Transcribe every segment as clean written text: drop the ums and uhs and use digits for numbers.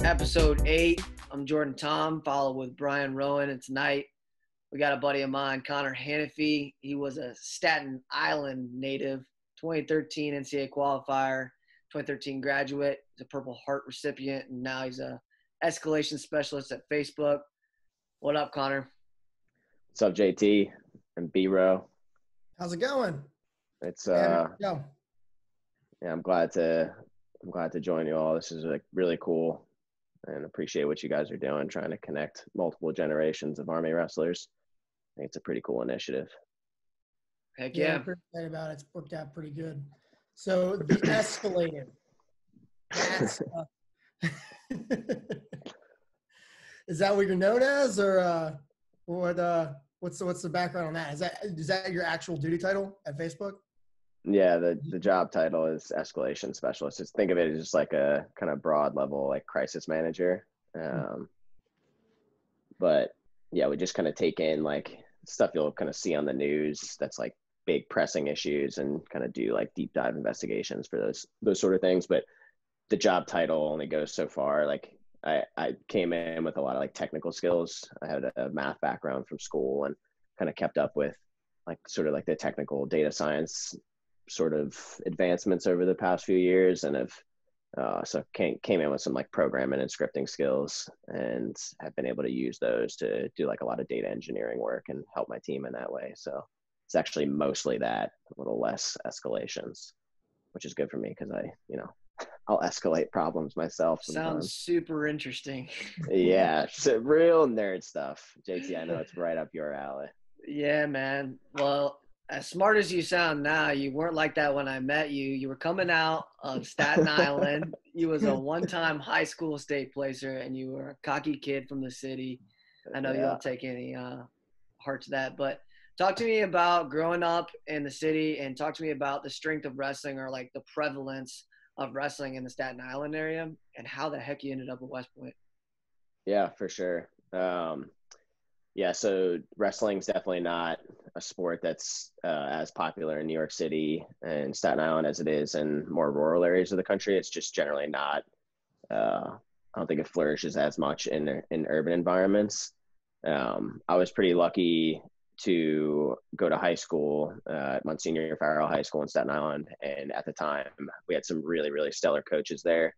Episode 8. I'm Jordan Tom, followed with Brian Rowan. And tonight we got a buddy of mine, Connor Hanafee. He was a Staten Island native, 2013 NCAA qualifier, 2013 graduate. He's a Purple Heart recipient, and now he's a escalation specialist at Facebook. What up, Connor? What's up, JT and BHAW? How's it going? It's yeah, I'm glad to join you all. This is like really cool and appreciate what you guys are doing, trying to connect multiple generations of Army wrestlers. I think it's a pretty cool initiative. Heck yeah. I'm pretty excited about it. It's worked out pretty good. So the escalated. That's is that what you're known as, or what's the background on that? Is that your actual duty title at Facebook? Yeah, the job title is escalation specialist. Just think of it as just like a kind of broad level, like crisis manager. But yeah, we just kind of take in like stuff you'll kind of see on the news that's like big pressing issues and kind of do like deep dive investigations for those sort of things. But the job title only goes so far. Like I came in with a lot of like technical skills. I had a math background from school and kind of kept up with like sort of like the technical data science sort of advancements over the past few years, and have came in with some like programming and scripting skills, and have been able to use those to do like a lot of data engineering work and help my team in that way. So it's actually mostly that, a little less escalations, which is good for me because I'll escalate problems myself sometimes. Sounds super interesting. Yeah, so real nerd stuff. JT, I know it's right up your alley. Yeah, man. Well, as smart as you sound now, you weren't like that when I met you. You were coming out of Staten Island. You was a one-time high school state placer, and you were a cocky kid from the city. I know you don't take any heart to that, but talk to me about growing up in the city, and talk to me about the strength of wrestling, or like the prevalence of wrestling in the Staten Island area, and how the heck you ended up at West Point. Yeah, for sure. Yeah, so wrestling's definitely not a sport that's as popular in New York City and Staten Island as it is in more rural areas of the country. It's just generally not. I don't think it flourishes as much in urban environments. I was pretty lucky to go to high school at Monsignor Farrell High School in Staten Island, and at the time we had some really, really stellar coaches there.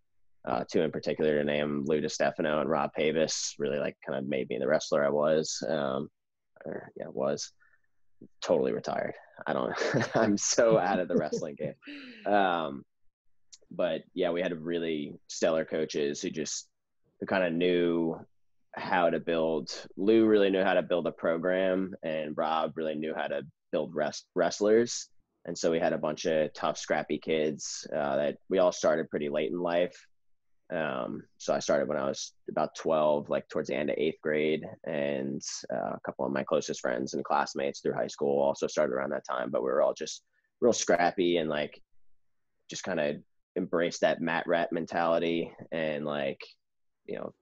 Two in particular to name, Lou DiStefano and Rob Pavis, really like kind of made me the wrestler I was. Was totally retired. I'm so out of the wrestling game. But yeah, we had really stellar coaches who kind of knew how to build. Lou really knew how to build a program, and Rob really knew how to build wrestlers. And so we had a bunch of tough, scrappy kids that we all started pretty late in life. So I started when I was about 12, like towards the end of 8th grade, and a couple of my closest friends and classmates through high school also started around that time, but we were all just real scrappy and like just kind of embraced that mat rat mentality, and like,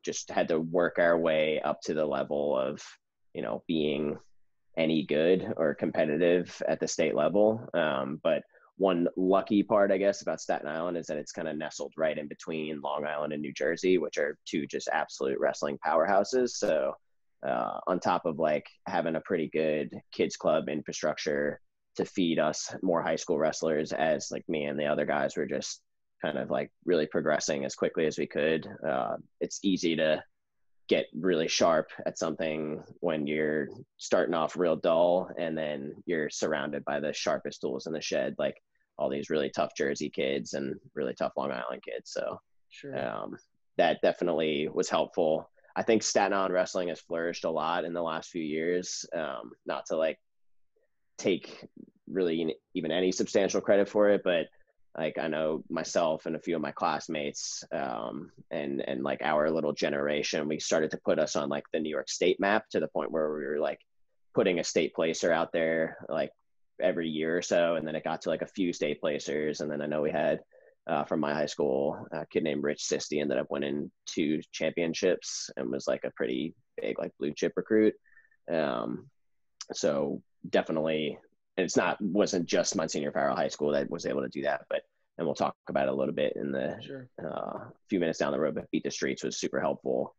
just had to work our way up to the level of, being any good or competitive at the state level. But one lucky part, I guess, about Staten Island is that it's kind of nestled right in between Long Island and New Jersey, which are two just absolute wrestling powerhouses. So on top of like having a pretty good kids club infrastructure to feed us more high school wrestlers, as like me and the other guys were just kind of like really progressing as quickly as we could. It's easy to get really sharp at something when you're starting off real dull, and then you're surrounded by the sharpest tools in the shed, like all these really tough Jersey kids and really tough Long Island kids. So sure. That definitely was helpful. I think Staten Island wrestling has flourished a lot in the last few years. Not to like take really even any substantial credit for it, but like I know myself and a few of my classmates and like our little generation, we started to put us on like the New York State map, to the point where we were like putting a state placer out there like every year or so, and then it got to like a few state placers, and then I know we had from my high school a kid named Rich Sisti ended up winning 2 championships and was like a pretty big like blue chip recruit. So definitely, and wasn't just Monsignor Farrell High School that was able to do that, but and we'll talk about it a little bit in the Sure. few minutes down the road. But Beat the Streets was super helpful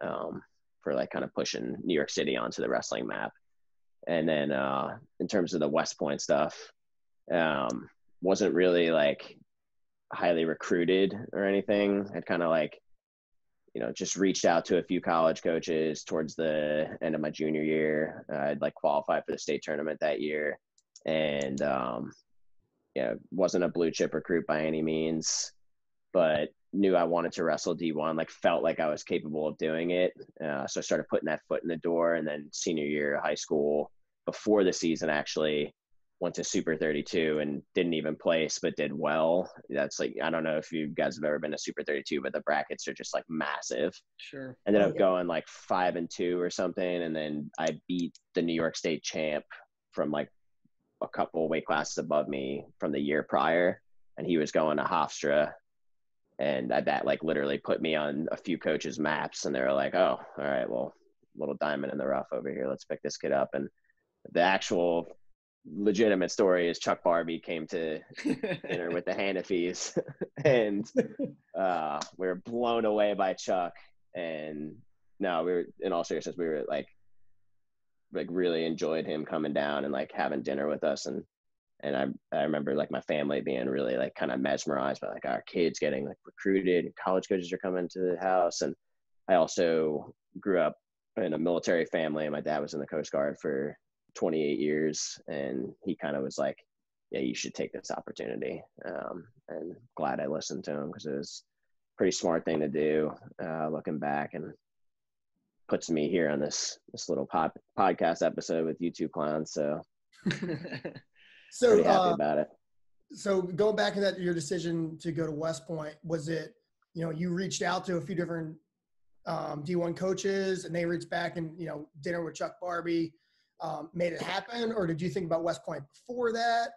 for like kind of pushing New York City onto the wrestling map. And then in terms of the West Point stuff, wasn't really like highly recruited or anything. I'd kind of like, just reached out to a few college coaches towards the end of my junior year. I'd like qualified for the state tournament that year, and wasn't a blue chip recruit by any means, but knew I wanted to wrestle D1, like felt like I was capable of doing it. So I started putting that foot in the door, and then senior year of high school, before the season, actually went to Super 32 and didn't even place, but did well. That's like, I don't know if you guys have ever been to Super 32, but the brackets are just like massive. Sure. Ended up going like 5-2 or something. And then I beat the New York State champ from like a couple weight classes above me from the year prior. And he was going to Hofstra. And that like literally put me on a few coaches' maps. And they were like, oh, all right, well, little diamond in the rough over here. Let's pick this kid up. And the actual legitimate story is Chuck Barbie came to dinner with the Hanafees, and we were blown away by Chuck. And no, we were, in all seriousness, we were like really enjoyed him coming down and like having dinner with us. And I remember like my family being really like kind of mesmerized by like our kids getting like recruited, and college coaches are coming to the house. And I also grew up in a military family, and my dad was in the Coast Guard for 28 years, and he kind of was like, yeah, you should take this opportunity. And glad I listened to him, because it was a pretty smart thing to do, looking back, and puts me here on this little podcast episode with you two clowns. So pretty happy about it. So going back to that, your decision to go to West Point, was it, you reached out to a few different D1 coaches, and they reached back, and, dinner with Chuck Barbie made it happen? Or did you think about West Point before that?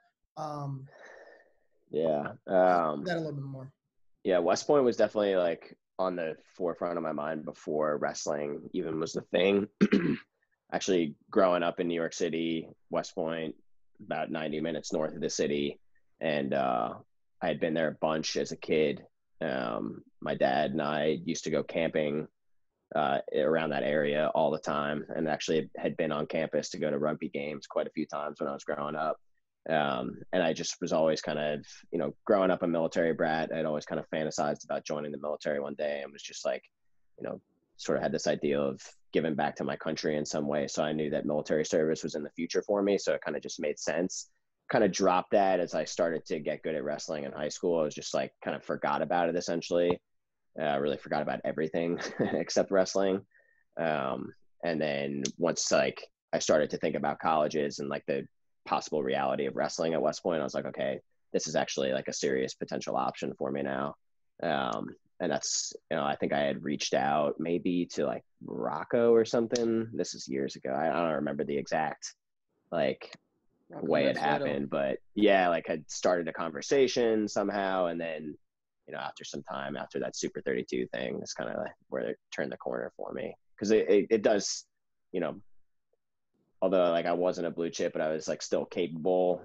Yeah. That a little bit more. Yeah. West Point was definitely like on the forefront of my mind before wrestling even was the thing. Actually, growing up in New York City, West Point, about 90 minutes north of the city. And I had been there a bunch as a kid. My dad and I used to go camping around that area all the time, and actually had been on campus to go to rugby games quite a few times when I was growing up. And I just was always kind of, growing up a military brat, I'd always kind of fantasized about joining the military one day, and was just like, sort of had this idea of giving back to my country in some way. So I knew that military service was in the future for me. So it kind of just made sense. Kind of dropped that as I started to get good at wrestling in high school. I was just like, kind of forgot about it essentially. Really forgot about everything except wrestling. And then once like I started to think about colleges and like the possible reality of wrestling at West Point, I was like, okay, this is actually like a serious potential option for me now. And that's, I think I had reached out maybe to like Rocco or something. This is years ago. I don't remember the exact like way it happened, but yeah, like had started a conversation somehow. And then, after some time, after that Super 32 thing, it's kind of like where it turned the corner for me. Cause it does, although like I wasn't a blue chip, but I was like still capable,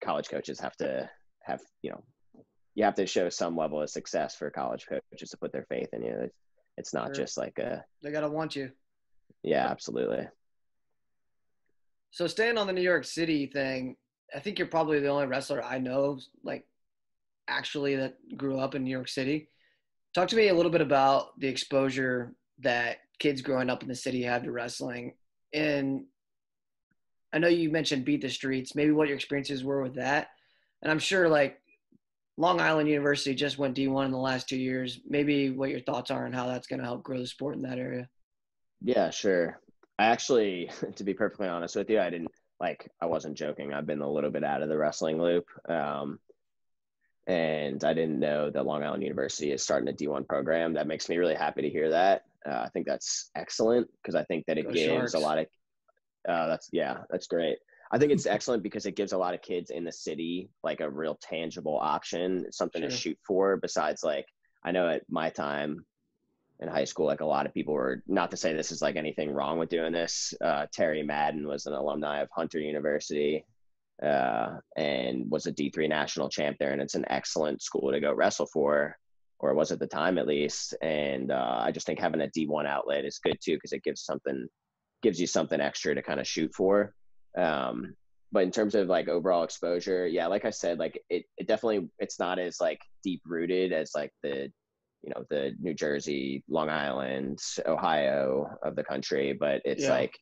college coaches have to have, you have to show some level of success for college coaches to put their faith in you. It's not just like they got to want you. Yeah, absolutely. So staying on the New York City thing, I think you're probably the only wrestler I know, like, actually that grew up in New York City. Talk to me a little bit about the exposure that kids growing up in the city have to wrestling. And I know you mentioned Beat the Streets, maybe what your experiences were with that. And I'm sure like Long Island University just went D1 in the last 2 years. Maybe what your thoughts are on how that's going to help grow the sport in that area. Yeah, sure. I actually, to be perfectly honest with you, I wasn't joking. I've been a little bit out of the wrestling loop. And I didn't know that Long Island University is starting a D1 program. That makes me really happy to hear that. I think that's excellent, because I think that it gives Sharks. A lot of, that's great. I think it's excellent because it gives a lot of kids in the city like a real tangible option, something to shoot for. Besides, like, I know at my time in high school, like a lot of people were, not to say this is like anything wrong with doing this. Terry Madden was an alumni of Hunter University. and was a D3 national champ there. And it's an excellent school to go wrestle for, or it was at the time at least. And I just think having a D1 outlet is good too, because it gives you something extra to kind of shoot for. But in terms of like overall exposure, yeah, like I said, like it definitely, it's not as like deep rooted as like the New Jersey, Long Island, Ohio of the country, but it's like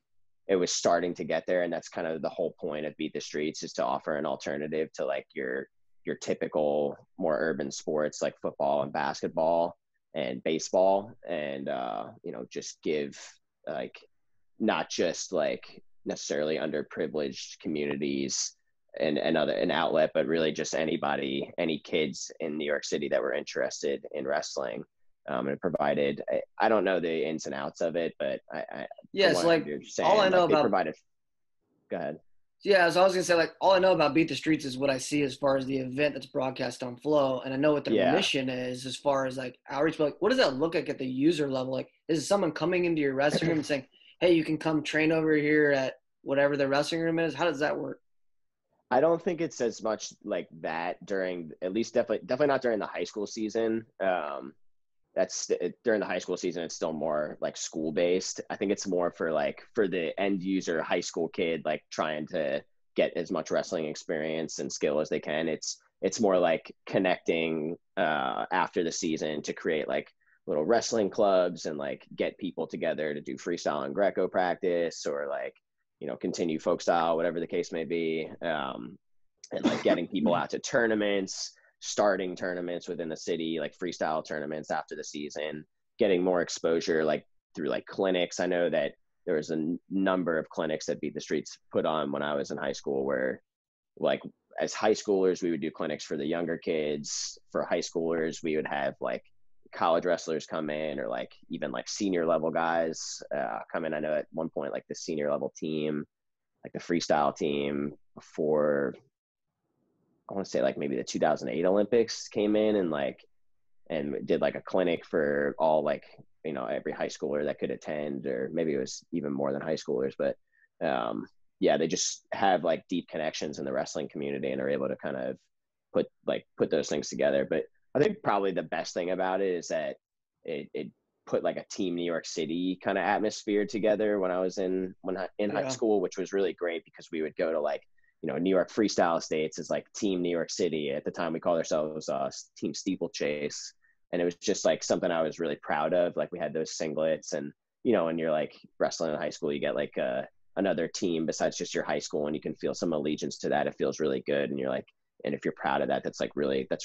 it was starting to get there. And that's kind of the whole point of Beat the Streets, is to offer an alternative to like your typical more urban sports like football and basketball and baseball, and just give like not just like necessarily underprivileged communities and an outlet, but really just any kids in New York City that were interested in wrestling. And it provided, I don't know the ins and outs of it, but it's like all I know like, about. Provided. Go ahead. Yeah, so I was gonna say, like, all I know about Beat the Streets is what I see as far as the event that's broadcast on Flow, and I know what their mission is as far as like outreach. But like, what does that look like at the user level? Like, is someone coming into your wrestling room and saying, "Hey, you can come train over here at whatever the wrestling room is"? How does that work? I don't think it's as much like that during, at least definitely not during the high school season. That's during the high school season, it's still more like school based. I think it's more for the end user high school kid, like trying to get as much wrestling experience and skill as they can. It's more like connecting after the season to create like little wrestling clubs and like get people together to do freestyle and Greco practice, or like, continue folk style, whatever the case may be. And like getting people out to tournaments, starting tournaments within the city, like freestyle tournaments after the season, getting more exposure like through like clinics. I know that there was a number of clinics that Beat the Streets put on when I was in high school, where like as high schoolers, we would do clinics for the younger kids. For high schoolers, we would have like college wrestlers come in, or like even like senior level guys come in. I know at one point, like the senior level team, like the freestyle team before, I want to say like maybe the 2008 Olympics, came in and did like a clinic for all like, every high schooler that could attend, or maybe it was even more than high schoolers. But they just have like deep connections in the wrestling community and are able to kind of put those things together. But I think probably the best thing about it is that it put like a Team New York City kind of atmosphere together when I was in high school, which was really great, because we would go to like, New York Freestyle States is like Team New York City. At the time, we called ourselves Team Steeplechase. And it was just like something I was really proud of. Like we had those singlets, and, when you're like wrestling in high school, you get like another team besides just your high school, and you can feel some allegiance to that. It feels really good. And you're like, and if you're proud of that, that's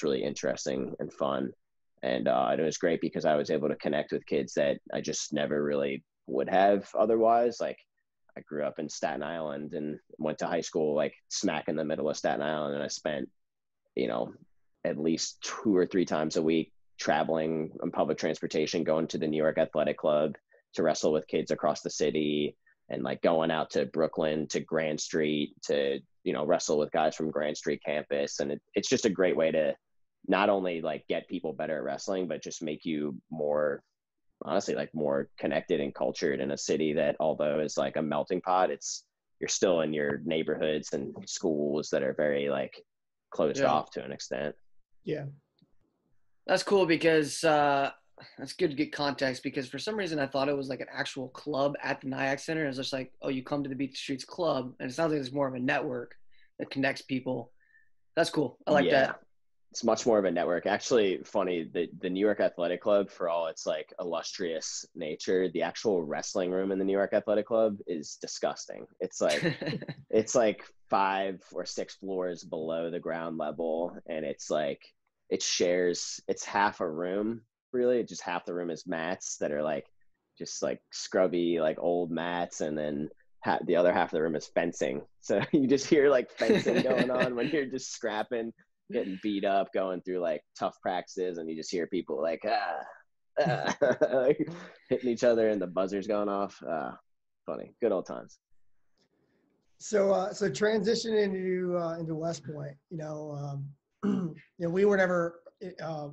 really interesting and fun. And it was great because I was able to connect with kids that I just never really would have otherwise. Like I grew up in Staten Island and went to high school like smack in the middle of Staten Island, and I spent, at least 2 or 3 times a week traveling on public transportation, going to the New York Athletic Club to wrestle with kids across the city, and like going out to Brooklyn, to Grand Street, to, wrestle with guys from Grand Street campus. And it's just a great way to not only like get people better at wrestling, but just make you more, honestly, like more connected and cultured in a city that, although is like a melting pot, you're still in your neighborhoods and schools that are very like closed off to an extent. Yeah. That's cool, because that's good to get context, because for some reason I thought it was like an actual club at the NIAC Center. It's just like, oh, you come to the Beat the Streets Club, and it sounds like it's more of a network that connects people. That's cool. I like that. It's much more of a network. Actually, funny, the New York Athletic Club, for all its like illustrious nature, the actual wrestling room in the New York Athletic Club is disgusting. It's like it's like 5 or 6 floors below the ground level, and it's like it's half a room, really. Just half the room is mats that are like just like scrubby like old mats, and then the other half of the room is fencing. So you just hear like fencing going on when you're just scrapping, getting beat up, going through like tough practices, and you just hear people like hitting each other, and the buzzers going off. Funny, good old times. So transitioning into West Point, we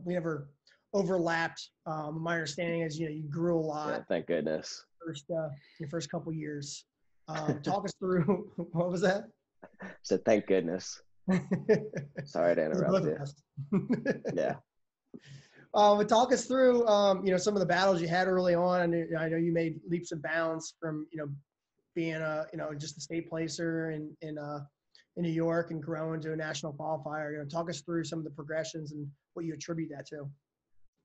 never overlapped. My understanding is, you grew a lot. Yeah, thank goodness. Your first couple years. Talk us through, what was that? So thank goodness. Sorry to interrupt Both you. of us. Yeah. But talk us through, some of the battles you had early on. And I know you made leaps and bounds from, being just a state placer in New York and growing to a national qualifier. Talk us through some of the progressions and what you attribute that to.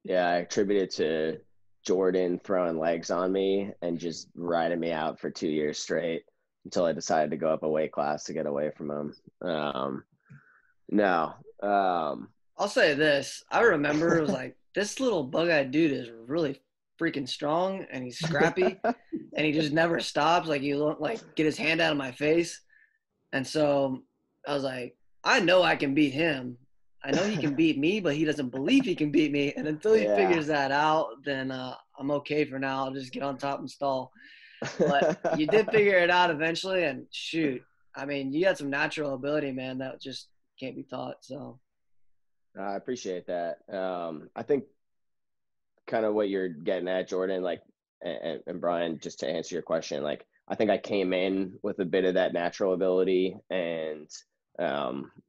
Yeah, I attribute it to Jordan throwing legs on me and just riding me out for 2 years straight until I decided to go up a weight class to get away from him. No. I'll say this. I remember it was like, this little bug-eyed dude is really freaking strong, and he's scrappy, and he just never stops. Like, he won't, like, get his hand out of my face. And so I was like, I know I can beat him. I know he can beat me, but he doesn't believe he can beat me. And until he Yeah. figures that out, then I'm okay for now. I'll just get on top and stall. But you did figure it out eventually, and shoot, I mean, you had some natural ability, man, that just can't be taught. So I appreciate that. I think kind of what you're getting at, Jordan, like, and Brian, just to answer your question, like, I think I came in with a bit of that natural ability and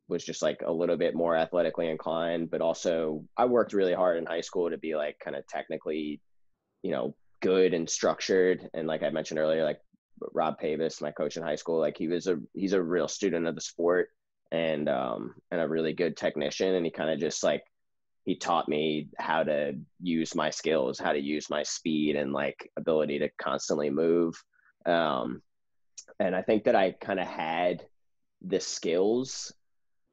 was just like a little bit more athletically inclined, but also I worked really hard in high school to be like kind of technically, good and structured. And like I mentioned earlier, like Rob Pavis, my coach in high school, like he's a real student of the sport and a really good technician. And he kind of just like, he taught me how to use my skills, how to use my speed and like ability to constantly move. And I think that I kind of had the skills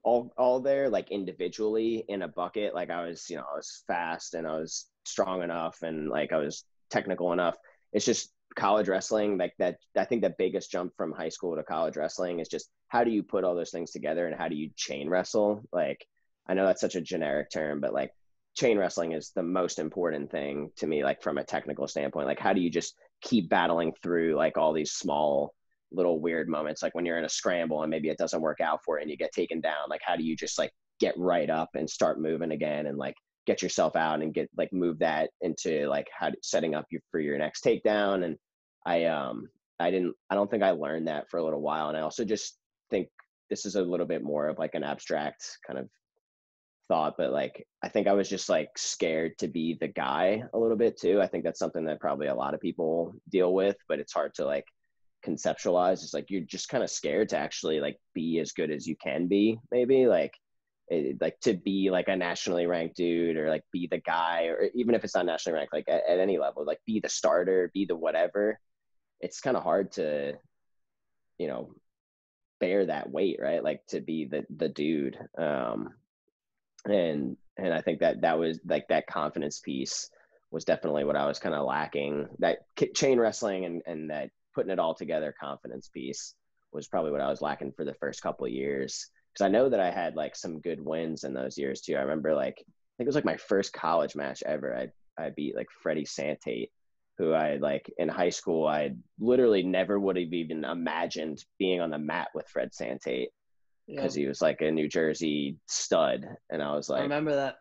all there, like individually in a bucket. Like I was fast and I was strong enough and like I was technical enough. It's just college wrestling, like that. I think the biggest jump from high school to college wrestling is just how do you put all those things together and how do you chain wrestle? Like, I know that's such a generic term, but like chain wrestling is the most important thing to me, like from a technical standpoint. Like, how do you just keep battling through like all these small little weird moments, like when you're in a scramble and maybe it doesn't work out for it and you get taken down, like how do you just like get right up and start moving again and like get yourself out and get like move that into like setting up you for your next takedown. And I don't think I learned that for a little while. And I also just think this is a little bit more of like an abstract kind of thought, but like I think I was just like scared to be the guy a little bit too. I think that's something that probably a lot of people deal with, but it's hard to like conceptualize. It's like you're just kind of scared to actually like be as good as you can be, maybe like to be like a nationally ranked dude or like be the guy, or even if it's not nationally ranked, like at any level, like be the starter, be the whatever. It's kind of hard to bear that weight, right? Like to be the dude. And I think that was like that confidence piece was definitely what I was kind of lacking. That chain wrestling and that putting it all together confidence piece was probably what I was lacking for the first couple of years. Because I know that I had like some good wins in those years too. I remember like I think it was like my first college match ever. I beat like Freddie Santate, who I like in high school. I literally never would have even imagined being on the mat with Fred Santate because he was like a New Jersey stud. And I was I like, remember that.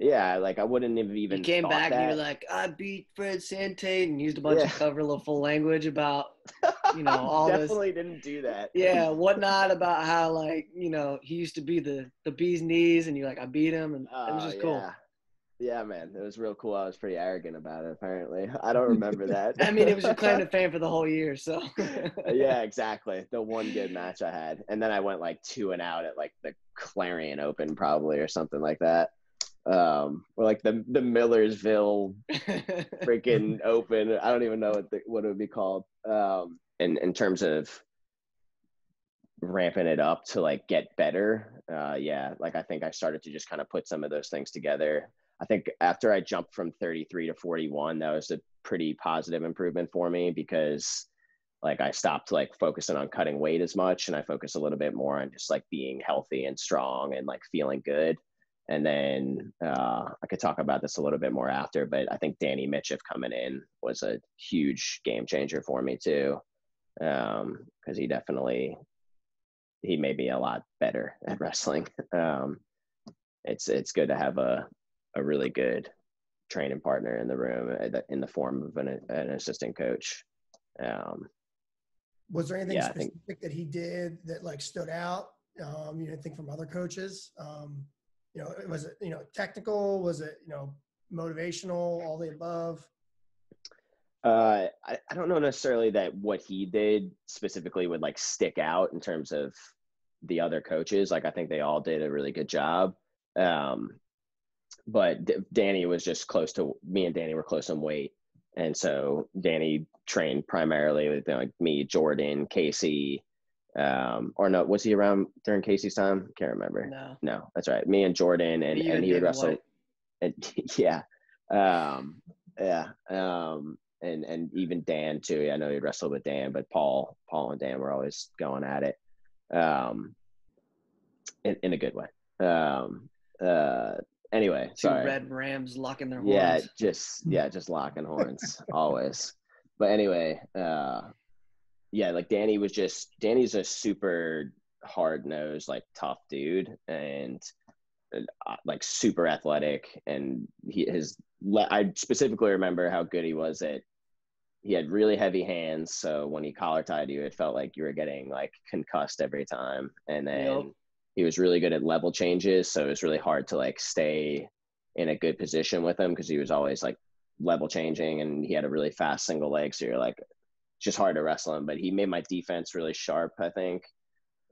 yeah, like I wouldn't have even You came thought back and that. you were like, I beat Fred Santate, and used a bunch of colorful language about, all this. Definitely didn't do that. Yeah, whatnot about how like, he used to be the bee's knees, and you're like, I beat him, and it was just cool. Yeah, man, it was real cool. I was pretty arrogant about it. Apparently, I don't remember that. I mean, it was your claim to fame for the whole year, so. Yeah, exactly. The one good match I had, and then I went like 2-0 at like the Clarion Open, probably, or something like that. Or like the Millersville freaking Open. I don't even know what it would be called. In terms of ramping it up to like get better, like I think I started to just kind of put some of those things together. I think after I jumped from 33 to 41, that was a pretty positive improvement for me because like I stopped like focusing on cutting weight as much and I focused a little bit more on just like being healthy and strong and like feeling good. And then I could talk about this a little bit more after, but I think Danny Mitchell coming in was a huge game changer for me too, because he made me a lot better at wrestling. It's good to have a really good training partner in the room in the form of an assistant coach. Was there anything Yeah, I think specific that he did that like stood out? You didn't think from other coaches? Was it, technical? Was it, motivational, all the above? I don't know necessarily that what he did specifically would like stick out in terms of the other coaches. Like I think they all did a really good job. Um, but Danny was just close to me, and Danny were close in weight. And so Danny trained primarily with me, Jordan, Casey, or no, was he around during Casey's time? Can't remember. No. No, that's right. Me and Jordan, You and and he would David wrestle. White. And yeah, yeah, and even Dan too. I know he wrestled with Dan, but Paul and Dan were always going at it, in a good way. Anyway, Two sorry. red Rams locking their Yeah, horns. just locking horns always. But anyway, yeah, like Danny's a super hard nosed, like tough dude, and like super athletic. And I specifically remember how good he was at. He had really heavy hands, so when he collar tied you, it felt like you were getting like concussed every time. And Yep. then he was really good at level changes, so it was really hard to like stay in a good position with him because he was always like level changing, and he had a really fast single leg, so you're like it's just hard to wrestle him. But he made my defense really sharp, I think,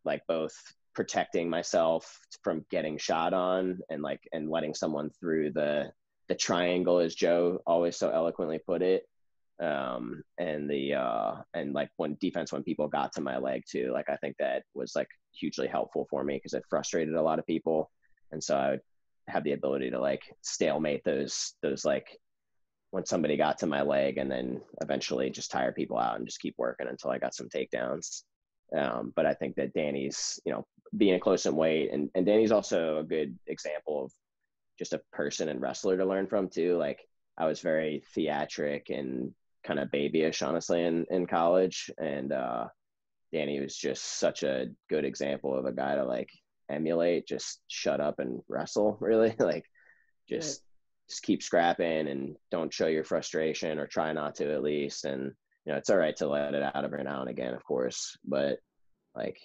like both protecting myself from getting shot on and letting someone through the triangle, as Joe always so eloquently put it. And like when people got to my leg too, like I think that was like hugely helpful for me because it frustrated a lot of people. And so I would have the ability to like stalemate those like when somebody got to my leg, and then eventually just tire people out and just keep working until I got some takedowns. But I think that Danny's, being close in weight, and Danny's also a good example of just a person and wrestler to learn from too. Like I was very theatric and kind of babyish, honestly, in college. And Danny was just such a good example of a guy to like emulate. Just shut up and wrestle, really. Like just keep scrapping and don't show your frustration, or try not to, at least. And it's all right to let it out every now and again, of course, but like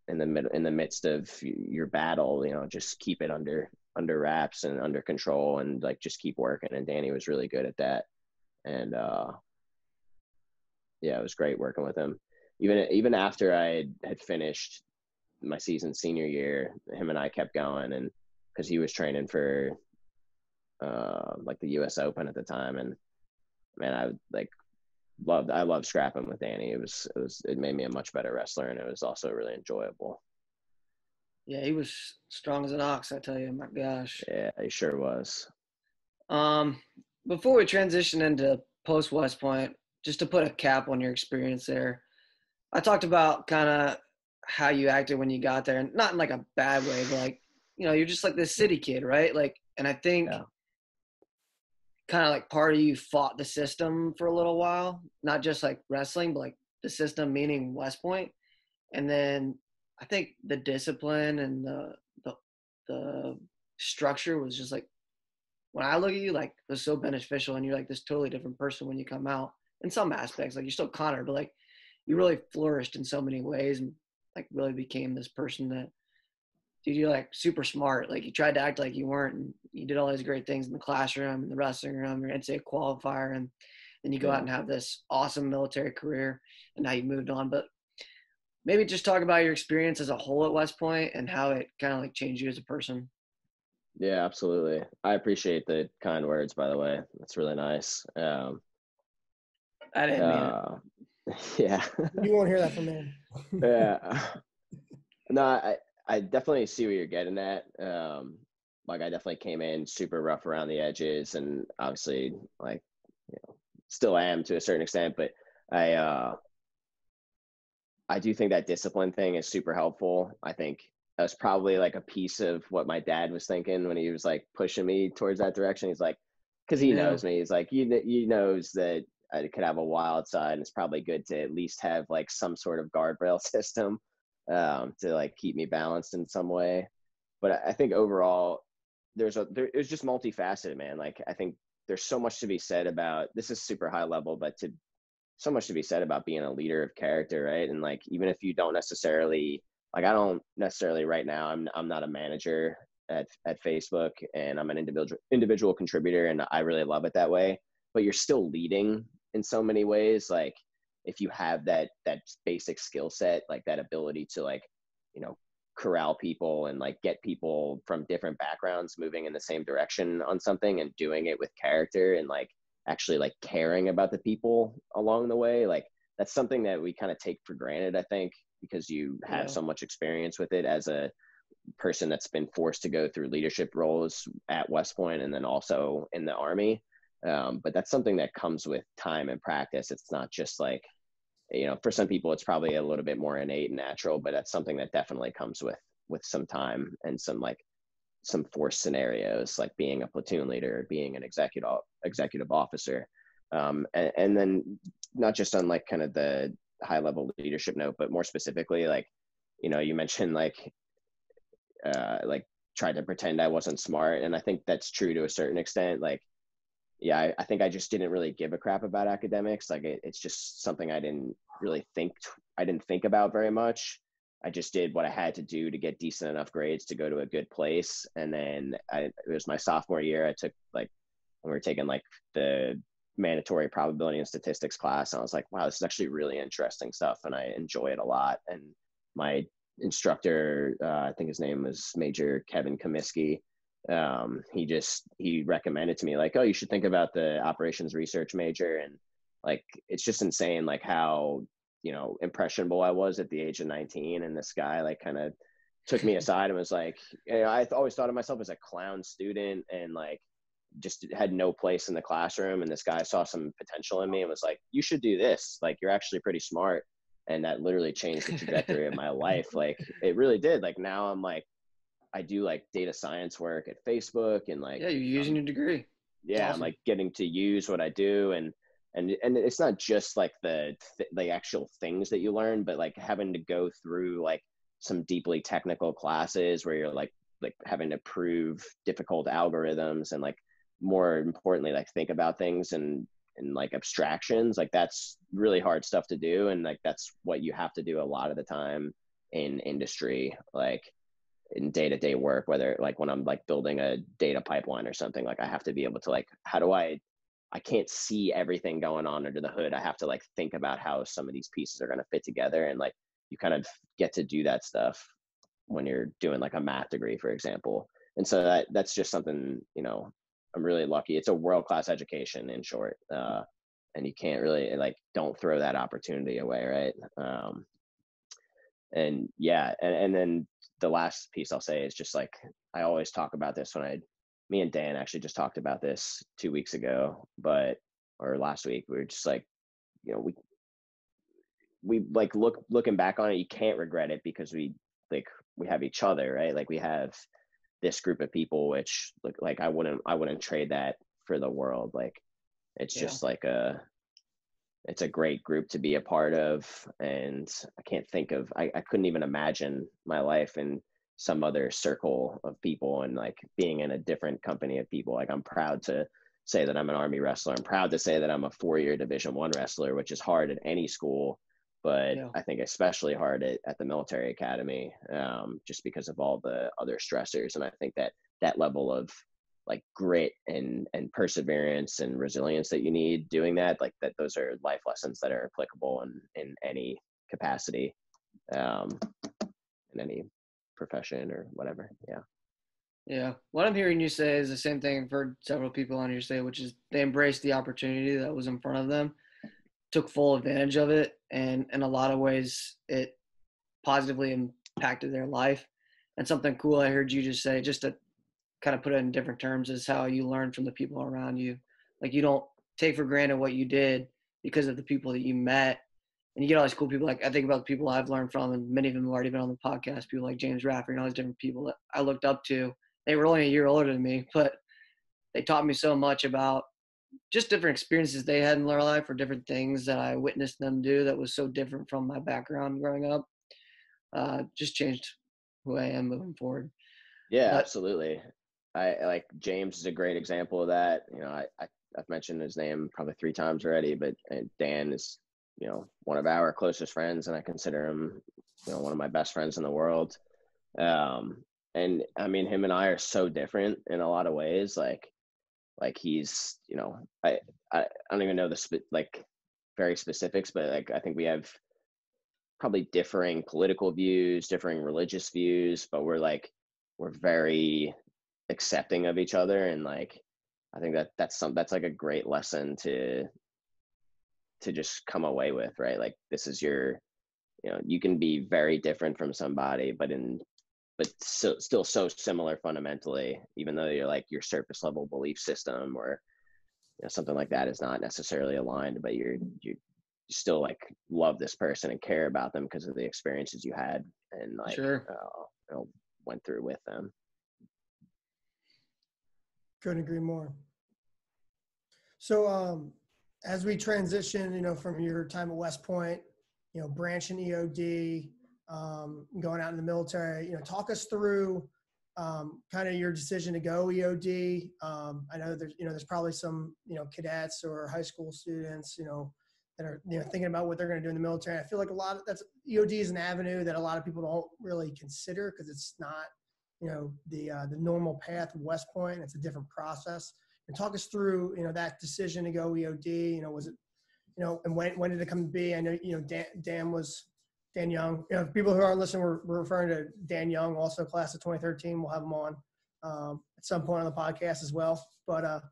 in the midst of your battle, just keep it under wraps and under control, and like just keep working. And Danny was really good at that. And yeah, it was great working with him. Even after I had finished my season senior year, him and I kept going, and because he was training for like the US Open at the time. And man, I loved scrapping with Danny. It made me a much better wrestler, and it was also really enjoyable. Yeah, he was strong as an ox, I tell you. My gosh. Yeah, he sure was. Before we transition into post West Point, just to put a cap on your experience there, I talked about kind of how you acted when you got there, and not in like a bad way, but like, you're just like this city kid, right? Like, and I think kind of like part of you fought the system for a little while, not just like wrestling, but like the system, meaning West Point. And then I think the discipline and the structure was just like, when I look at you, like it was so beneficial, and you're like this totally different person when you come out in some aspects. Like you're still Connor, but like you really flourished in so many ways, and like really became this person that, dude, you're like super smart. Like you tried to act like you weren't, and you did all these great things in the classroom, in the wrestling room, your NCAA qualifier, and then you go out and have this awesome military career, and now you moved on. But maybe just talk about your experience as a whole at West Point and how it kind of like changed you as a person. Yeah, absolutely. I appreciate the kind words, by the way. That's really nice. I didn't mean it. Yeah. You won't hear that from me. Yeah. No, I definitely see what you're getting at. Like I definitely came in super rough around the edges, and obviously like, still am to a certain extent, but I do think that discipline thing is super helpful. I think that's probably like a piece of what my dad was thinking when he was like pushing me towards that direction. He's like, because he knows me. He's like, he knows that I could have a wild side, and it's probably good to at least have like some sort of guardrail system to like keep me balanced in some way. But I think overall, it's just multifaceted, man. Like I think there's so much to be said about this. Is super high level, but to so much to be said about being a leader of character, right? And like, even if you don't necessarily, like, I don't necessarily right now, I'm not a manager at Facebook, and I'm an individual contributor, and I really love it that way. But you're still leading in so many ways. Like, if you have that basic skill set, like that ability to, like, you know, corral people and like get people from different backgrounds moving in the same direction on something, and doing it with character, and like actually like caring about the people along the way, like that's something that we kind of take for granted, I think, because you have Yeah. so much experience with it as a person that's been forced to go through leadership roles at West Point and then also in the Army. But that's something that comes with time and practice. It's not just like, you know, for some people it's probably a little bit more innate and natural, but that's something that definitely comes with some time and some forced scenarios, like being a platoon leader, being an executive officer. And then not just on like kind of the high level leadership note, but more specifically, like, you know, you mentioned like tried to pretend I wasn't smart. And I think that's true to a certain extent. Like, yeah, I think I just didn't really give a crap about academics. Like it's just something I didn't really I didn't think about very much. I just did what I had to do to get decent enough grades to go to a good place. And then it was my sophomore year. I took like, when we were taking like the mandatory probability and statistics class, and I was like, wow, this is actually really interesting stuff. And I enjoy it a lot. And my instructor, I think his name was Major Kevin Comiskey. He recommended to me like, oh, you should think about the operations research major. And like, it's just insane, like how, you know, impressionable I was at the age of 19. And this guy like kind of took me aside and was like, you know, I always thought of myself as a clown student and like just had no place in the classroom. And this guy saw some potential in me and was like, you should do this. Like, you're actually pretty smart. And that literally changed the trajectory of my life. Like, it really did. Like, now I'm like, I do like data science work at Facebook, and like, Yeah, you're using your degree. It's yeah, I'm awesome. like getting to use what I do. And it's not just like the actual things that you learn, but like having to go through like some deeply technical classes where you're like having to prove difficult algorithms, and like, more importantly, like think about things and like abstractions. Like, that's really hard stuff to do, and like that's what you have to do a lot of the time in industry, like in day-to-day work, whether like when I'm like building a data pipeline or something. Like, I have to be able to like, how do I can't see everything going on under the hood. I have to like think about how some of these pieces are going to fit together. And like, you kind of get to do that stuff when you're doing like a math degree, for example. And so that's just something, you know, I'm really lucky. It's a world-class education, in short. And you can't really like, don't throw that opportunity away. Right. And yeah, and then the last piece I'll say is just like, I always talk about this me and Dan actually just talked about this 2 weeks ago, or last week. We were just like, you know, we like looking back on it, you can't regret it, because we have each other, right? Like, we have this group of people, which look like, I wouldn't trade that for the world. Like, it's Yeah. just like it's a great group to be a part of. And I couldn't even imagine my life in some other circle of people, and like being in a different company of people. Like, I'm proud to say that I'm an Army wrestler. I'm proud to say that I'm a 4-year Division I wrestler, which is hard at any school, but Yeah. I think especially hard at the military academy, just because of all the other stressors. And I think that level of like grit and perseverance and resilience that you need doing that, like those are life lessons that are applicable in any capacity, in any profession or whatever. Yeah. Yeah. What I'm hearing you say is the same thing I've heard several people on here say, which is they embraced the opportunity that was in front of them, took full advantage of it, and in a lot of ways it positively impacted their life. And something cool I heard you just say, just to kind of put it in different terms, is how you learn from the people around you. Like, you don't take for granted what you did because of the people that you met. And you get all these cool people. Like, I think about the people I've learned from, and many of them have already been on the podcast, people like James Rafferty and all these different people that I looked up to. They were only a year older than me, but they taught me so much about just different experiences they had in their life, or different things that I witnessed them do that was so different from my background growing up. Just changed who I am moving forward. Yeah, But absolutely. I like, James is a great example of that. You know, I've mentioned his name probably 3 times already, but Dan is one of our closest friends, and I consider him, one of my best friends in the world. And I mean, him and I are so different in a lot of ways. Like he's, I don't even know very specifics, but like, I think we have probably differing political views, differing religious views, but we're very accepting of each other. And like, I think that's like a great lesson to just come away with, right? Like, this is you can be very different from somebody, but still so similar fundamentally, even though you're like your surface level belief system or something like that is not necessarily aligned, but you still like love this person and care about them because of the experiences you had and like Sure. Went through with them. Couldn't agree more. So as we transition, from your time at West Point, branching EOD, going out in the military, talk us through kind of your decision to go EOD. I know there's probably some, cadets or high school students, that are, thinking about what they're going to do in the military. I feel like EOD is an avenue that a lot of people don't really consider because it's not, the normal path of West Point. It's a different process. And talk us through, that decision to go EOD. Was it, and when did it come to be? I know, Dan Young. People who aren't listening, we're referring to Dan Young, also class of 2013. We'll have him on at some point on the podcast as well. But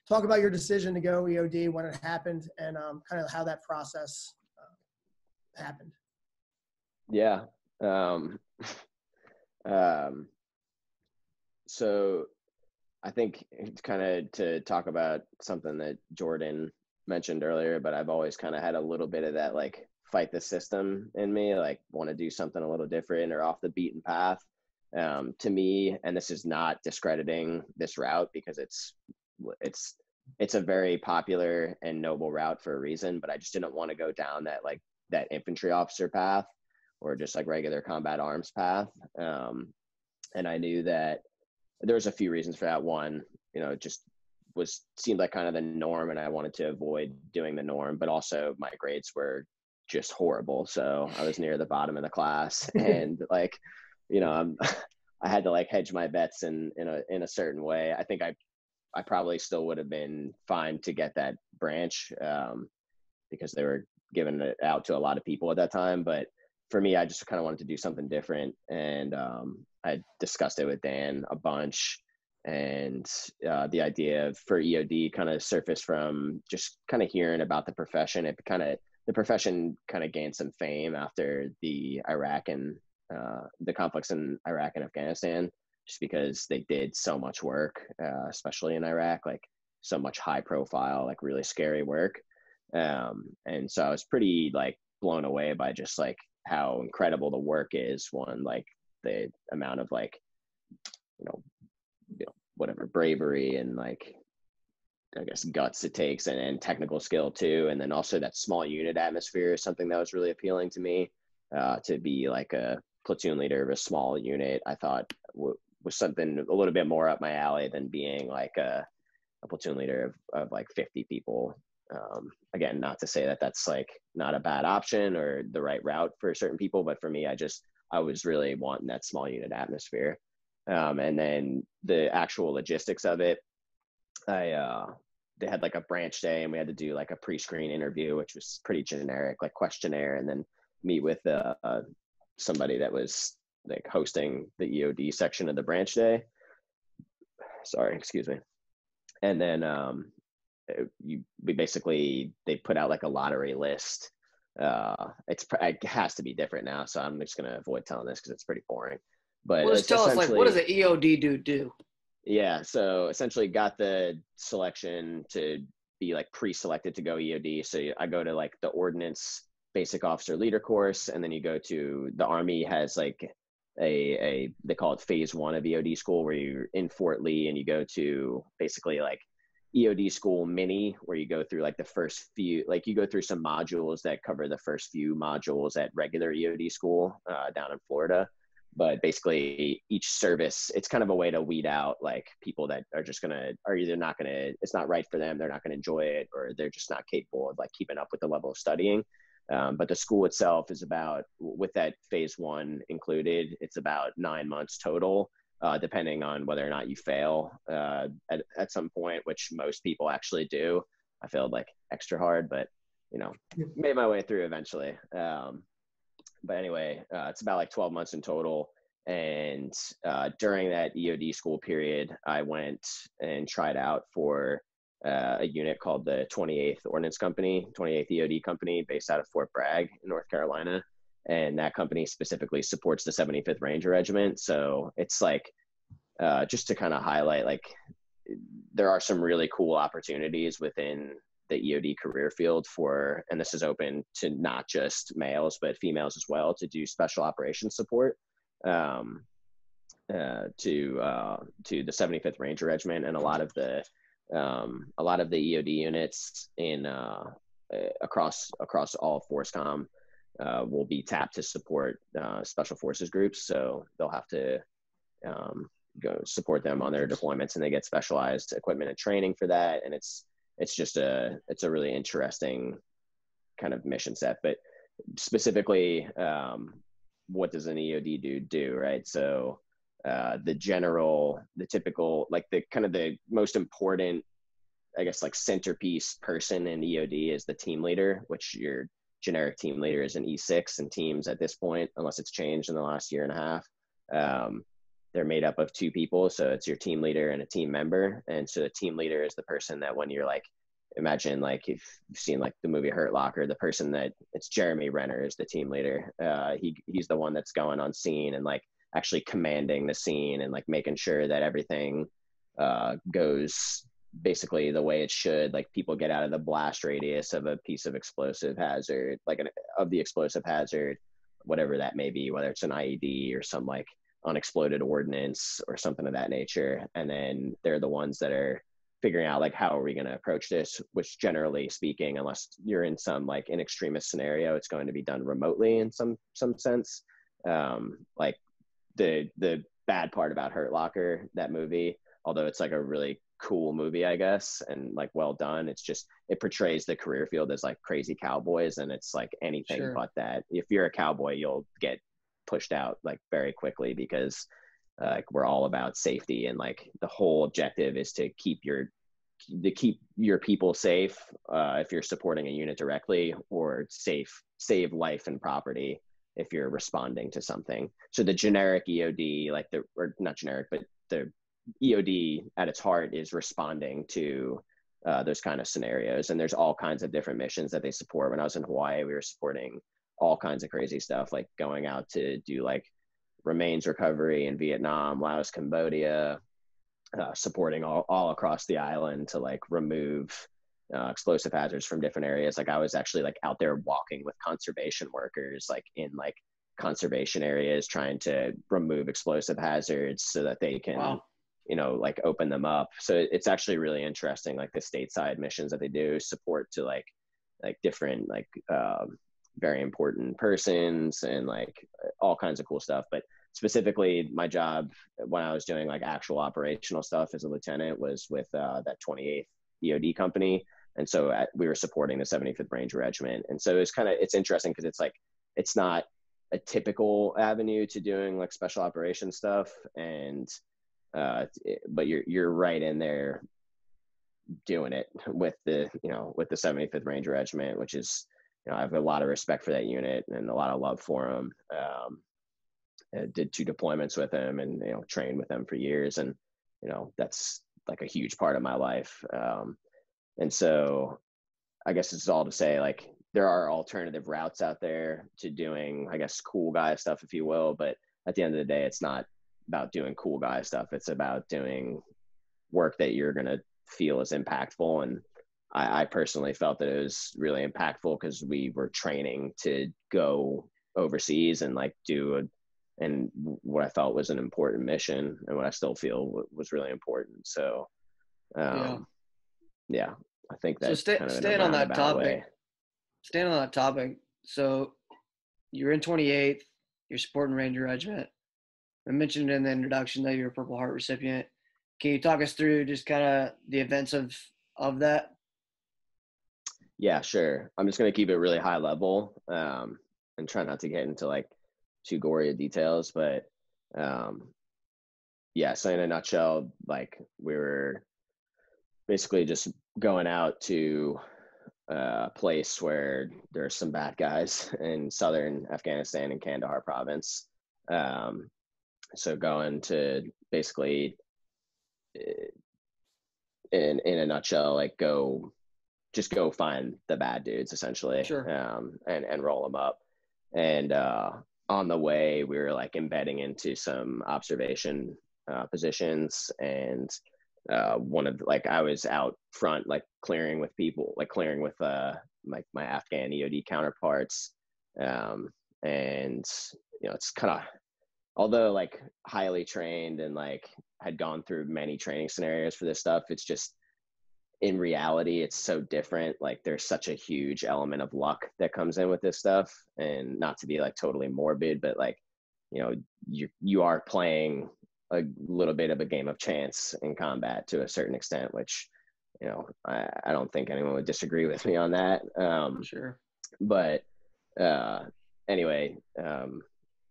talk about your decision to go EOD, when it happened, and kind of how that process happened. Yeah. So I think it's kind of to talk about something that Jordan mentioned earlier, but I've always kind of had a little bit of that, like, fight the system in me, like want to do something a little different or off the beaten path. To me, and this is not discrediting this route because it's a very popular and noble route for a reason, but I just didn't want to go down that infantry officer path or just like regular combat arms path. And I knew that there was a few reasons for that. One, it just seemed like kind of the norm, and I wanted to avoid doing the norm, but also my grades were just horrible. So I was near the bottom of the class and like, I had to like hedge my bets in a certain way. I think I probably still would have been fine to get that branch because they were giving it out to a lot of people at that time. But for me, I just kind of wanted to do something different. And I discussed it with Dan a bunch. And the idea for EOD kind of surfaced from just kind of hearing about the profession. The profession kind of gained some fame after the the conflicts in Iraq and Afghanistan, just because they did so much work, especially in Iraq, like so much high profile, like really scary work. And so I was pretty like blown away by just like how incredible the work is. One, like the amount of like, whatever bravery and like, I guess, guts it takes and technical skill too. And then also that small unit atmosphere is something that was really appealing to me. To be like a platoon leader of a small unit, I thought was something a little bit more up my alley than being like a platoon leader of like 50 people. Again, not to say that that's like not a bad option or the right route for certain people, but for me, I was really wanting that small unit atmosphere. And then the actual logistics of it, they had like a branch day and we had to do like a pre-screen interview, which was pretty generic, like questionnaire, and then meet with somebody that was like hosting the EOD section of the branch day. Sorry, excuse me. And then they put out like a lottery list. It has to be different now, so I'm just gonna avoid telling this because it's pretty boring. But Well, just tell us, like, what does an EOD do? Yeah, so essentially got the selection to be like pre-selected to go EOD. So I go to like the Ordnance Basic Officer Leader course, and then you go to the Army has like they call it phase 1 of EOD school, where you're in Fort Lee and you go to basically like EOD school mini, where you go through like the first few, like you go through some modules that cover the first few modules at regular EOD school down in Florida. But basically each service, it's kind of a way to weed out like people that are either not gonna, it's not right for them, they're not gonna enjoy it, or they're just not capable of like keeping up with the level of studying. But the school itself is about, with that phase 1 included, it's about 9 months total, depending on whether or not you fail at some point, which most people actually do. I failed like extra hard, but made my way through eventually. But anyway, it's about like 12 months in total. And during that EOD school period, I went and tried out for a unit called the 28th Ordnance Company, 28th EOD Company, based out of Fort Bragg in North Carolina. And that company specifically supports the 75th Ranger Regiment. So it's like, just to kind of highlight, like, there are some really cool opportunities within the EOD career field for, and this is open to not just males, but females as well, to do special operations support to the 75th Ranger Regiment. And a lot of the EOD units in across all FORSCOM will be tapped to support special forces groups. So they'll have to go support them on their deployments, and they get specialized equipment and training for that. And it's a really interesting kind of mission set. But specifically, what does an EOD do, right? So the typical, like the kind of the most important, I guess, like centerpiece person in EOD is the team leader, which your generic team leader is an E6 in teams at this point, unless it's changed in the last year and a half. They're made up of 2 people. So it's your team leader and a team member. And so the team leader is the person that, when you're like, imagine like if you've seen like the movie Hurt Locker, the person that, it's Jeremy Renner is the team leader. He's the one that's going on scene and like actually commanding the scene and like making sure that everything goes basically the way it should. Like people get out of the blast radius of a piece of explosive hazard, of the explosive hazard, whatever that may be, whether it's an IED or some like unexploded ordnance or something of that nature. And then they're the ones that are figuring out like, how are we going to approach this, which generally speaking, unless you're in some like an extremist scenario, it's going to be done remotely in some sense. Like the bad part about Hurt Locker, that movie, although it's like a really cool movie, I guess, and like well done, it's just, it portrays the career field as like crazy cowboys, and it's like anything Sure. but that. If you're a cowboy, you'll get pushed out like very quickly, because we're all about safety, and like the whole objective is to keep your people safe, if you're supporting a unit directly, or save life and property if you're responding to something. So the generic EOD, or not generic, but the EOD at its heart is responding to those kind of scenarios. And there's all kinds of different missions that they support. When I was in Hawaii, we were supporting all kinds of crazy stuff, like going out to do like remains recovery in Vietnam, Laos, Cambodia, supporting all across the island to like remove explosive hazards from different areas. Like I was actually like out there walking with conservation workers, like in like conservation areas, trying to remove explosive hazards so that they can, Wow. like open them up. So it's actually really interesting, like the stateside missions that they do support to like different like very important persons and like all kinds of cool stuff. But specifically my job when I was doing like actual operational stuff as a lieutenant was with that 28th EOD company. And so we were supporting the 75th Ranger Regiment. And so it's interesting because it's like, it's not a typical avenue to doing like special operations stuff. And, but you're right in there doing it with the 75th Ranger Regiment, which is, I have a lot of respect for that unit and a lot of love for them. I did 2 deployments with them and, trained with them for years. And, that's like a huge part of my life. And so I guess it's all to say, like, there are alternative routes out there to doing, I guess, cool guy stuff, if you will. But at the end of the day, it's not about doing cool guy stuff. It's about doing work that you're going to feel is impactful. And I personally felt that it was really impactful because we were training to go overseas and like and what I felt was an important mission, and what I still feel was really important. So, yeah, I think So that kind of staying on that topic, way. staying on that topic. So you're in 28th, you're supporting Ranger Regiment. I mentioned in the introduction that you're a Purple Heart recipient. Can you talk us through just kind of the events of that? Yeah, sure. I'm just going to keep it really high level, and try not to get into like too gory of details. But um, yeah, so in a nutshell, like we were basically just going out to a place where there's some bad guys in southern Afghanistan in Kandahar province. Um, so going to basically, in a nutshell, like go find the bad dudes essentially, Sure. and roll them up. And on the way, we were like embedding into some observation positions, and one of like I was out front like clearing with people, like clearing with my Afghan EOD counterparts, um, and it's kind of, although like highly trained and like had gone through many training scenarios for this stuff, it's just in reality it's so different. Like there's such a huge element of luck that comes in with this stuff, and not to be like totally morbid, but like you are playing a little bit of a game of chance in combat to a certain extent, which I don't think anyone would disagree with me on that. Sure. But uh anyway,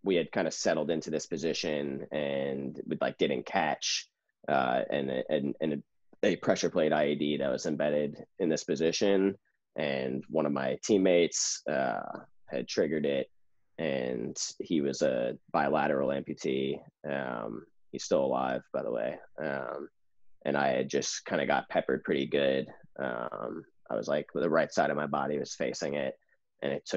we had kind of settled into this position, and we like didn't catch and a pressure plate IED that was embedded in this position, and one of my teammates had triggered it, and he was a bilateral amputee. He's still alive, by the way. And I had just kind of got peppered pretty good. I was like, the right side of my body was facing it, and it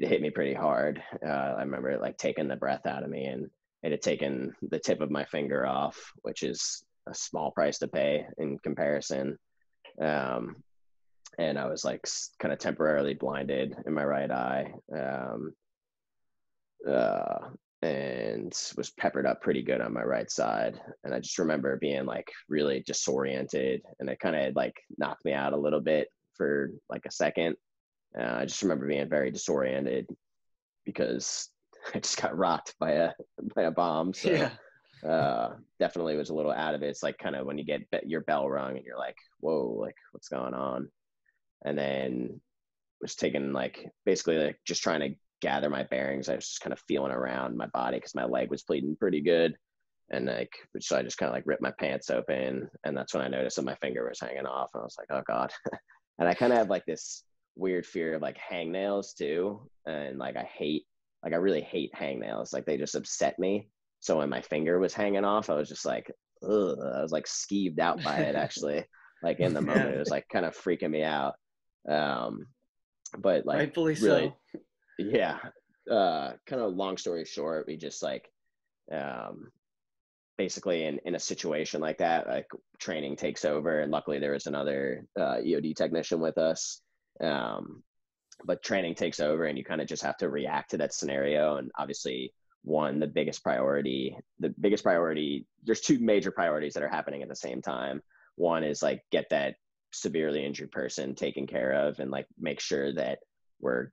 hit me pretty hard. I remember it like taking the breath out of me, and it had taken the tip of my finger off, which is a small price to pay in comparison. Um, and I was like kind of temporarily blinded in my right eye, uh, and was peppered up pretty good on my right side. And I just remember being like really disoriented, and it kind of like knocked me out a little bit for like a second. I just remember being very disoriented because I just got rocked by a bomb. So Yeah. definitely was a little out of it. It's like kind of when you get your bell rung and you're like, whoa, like what's going on? And then was taking like basically like just trying to gather my bearings. I was just kind of feeling around my body because my leg was bleeding pretty good. And like, so I just kind of like ripped my pants open. And that's when I noticed that my finger was hanging off. And I was like, oh God. And I kind of have like this weird fear of like hangnails too. And like, I really hate hangnails. Like they just upset me. So when my finger was hanging off, I was just like, ugh, I was like skeeved out by it actually. Like in the moment, it was like kind of freaking me out. But like Rightfully really, so. yeah. Kind of long story short, we just like, basically in a situation like that, like training takes over, and luckily there was another EOD technician with us. But training takes over, and you kind of just have to react to that scenario. And obviously, the biggest priority, there's two major priorities that are happening at the same time. One is like get that severely injured person taken care of, and like make sure that we're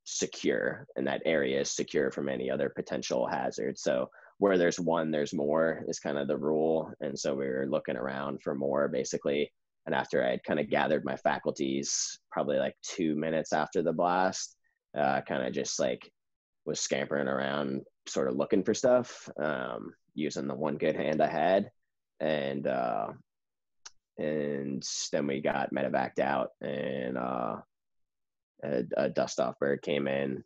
secure, and that area is secure from any other potential hazard. So where there's one, there's more is kind of the rule. And so we were looking around for more basically. And after I had kind of gathered my faculties, probably like 2 minutes after the blast, kind of just like was scampering around, sort of looking for stuff, using the one good hand I had. And then we got medevaced out, and a dust off bird came in,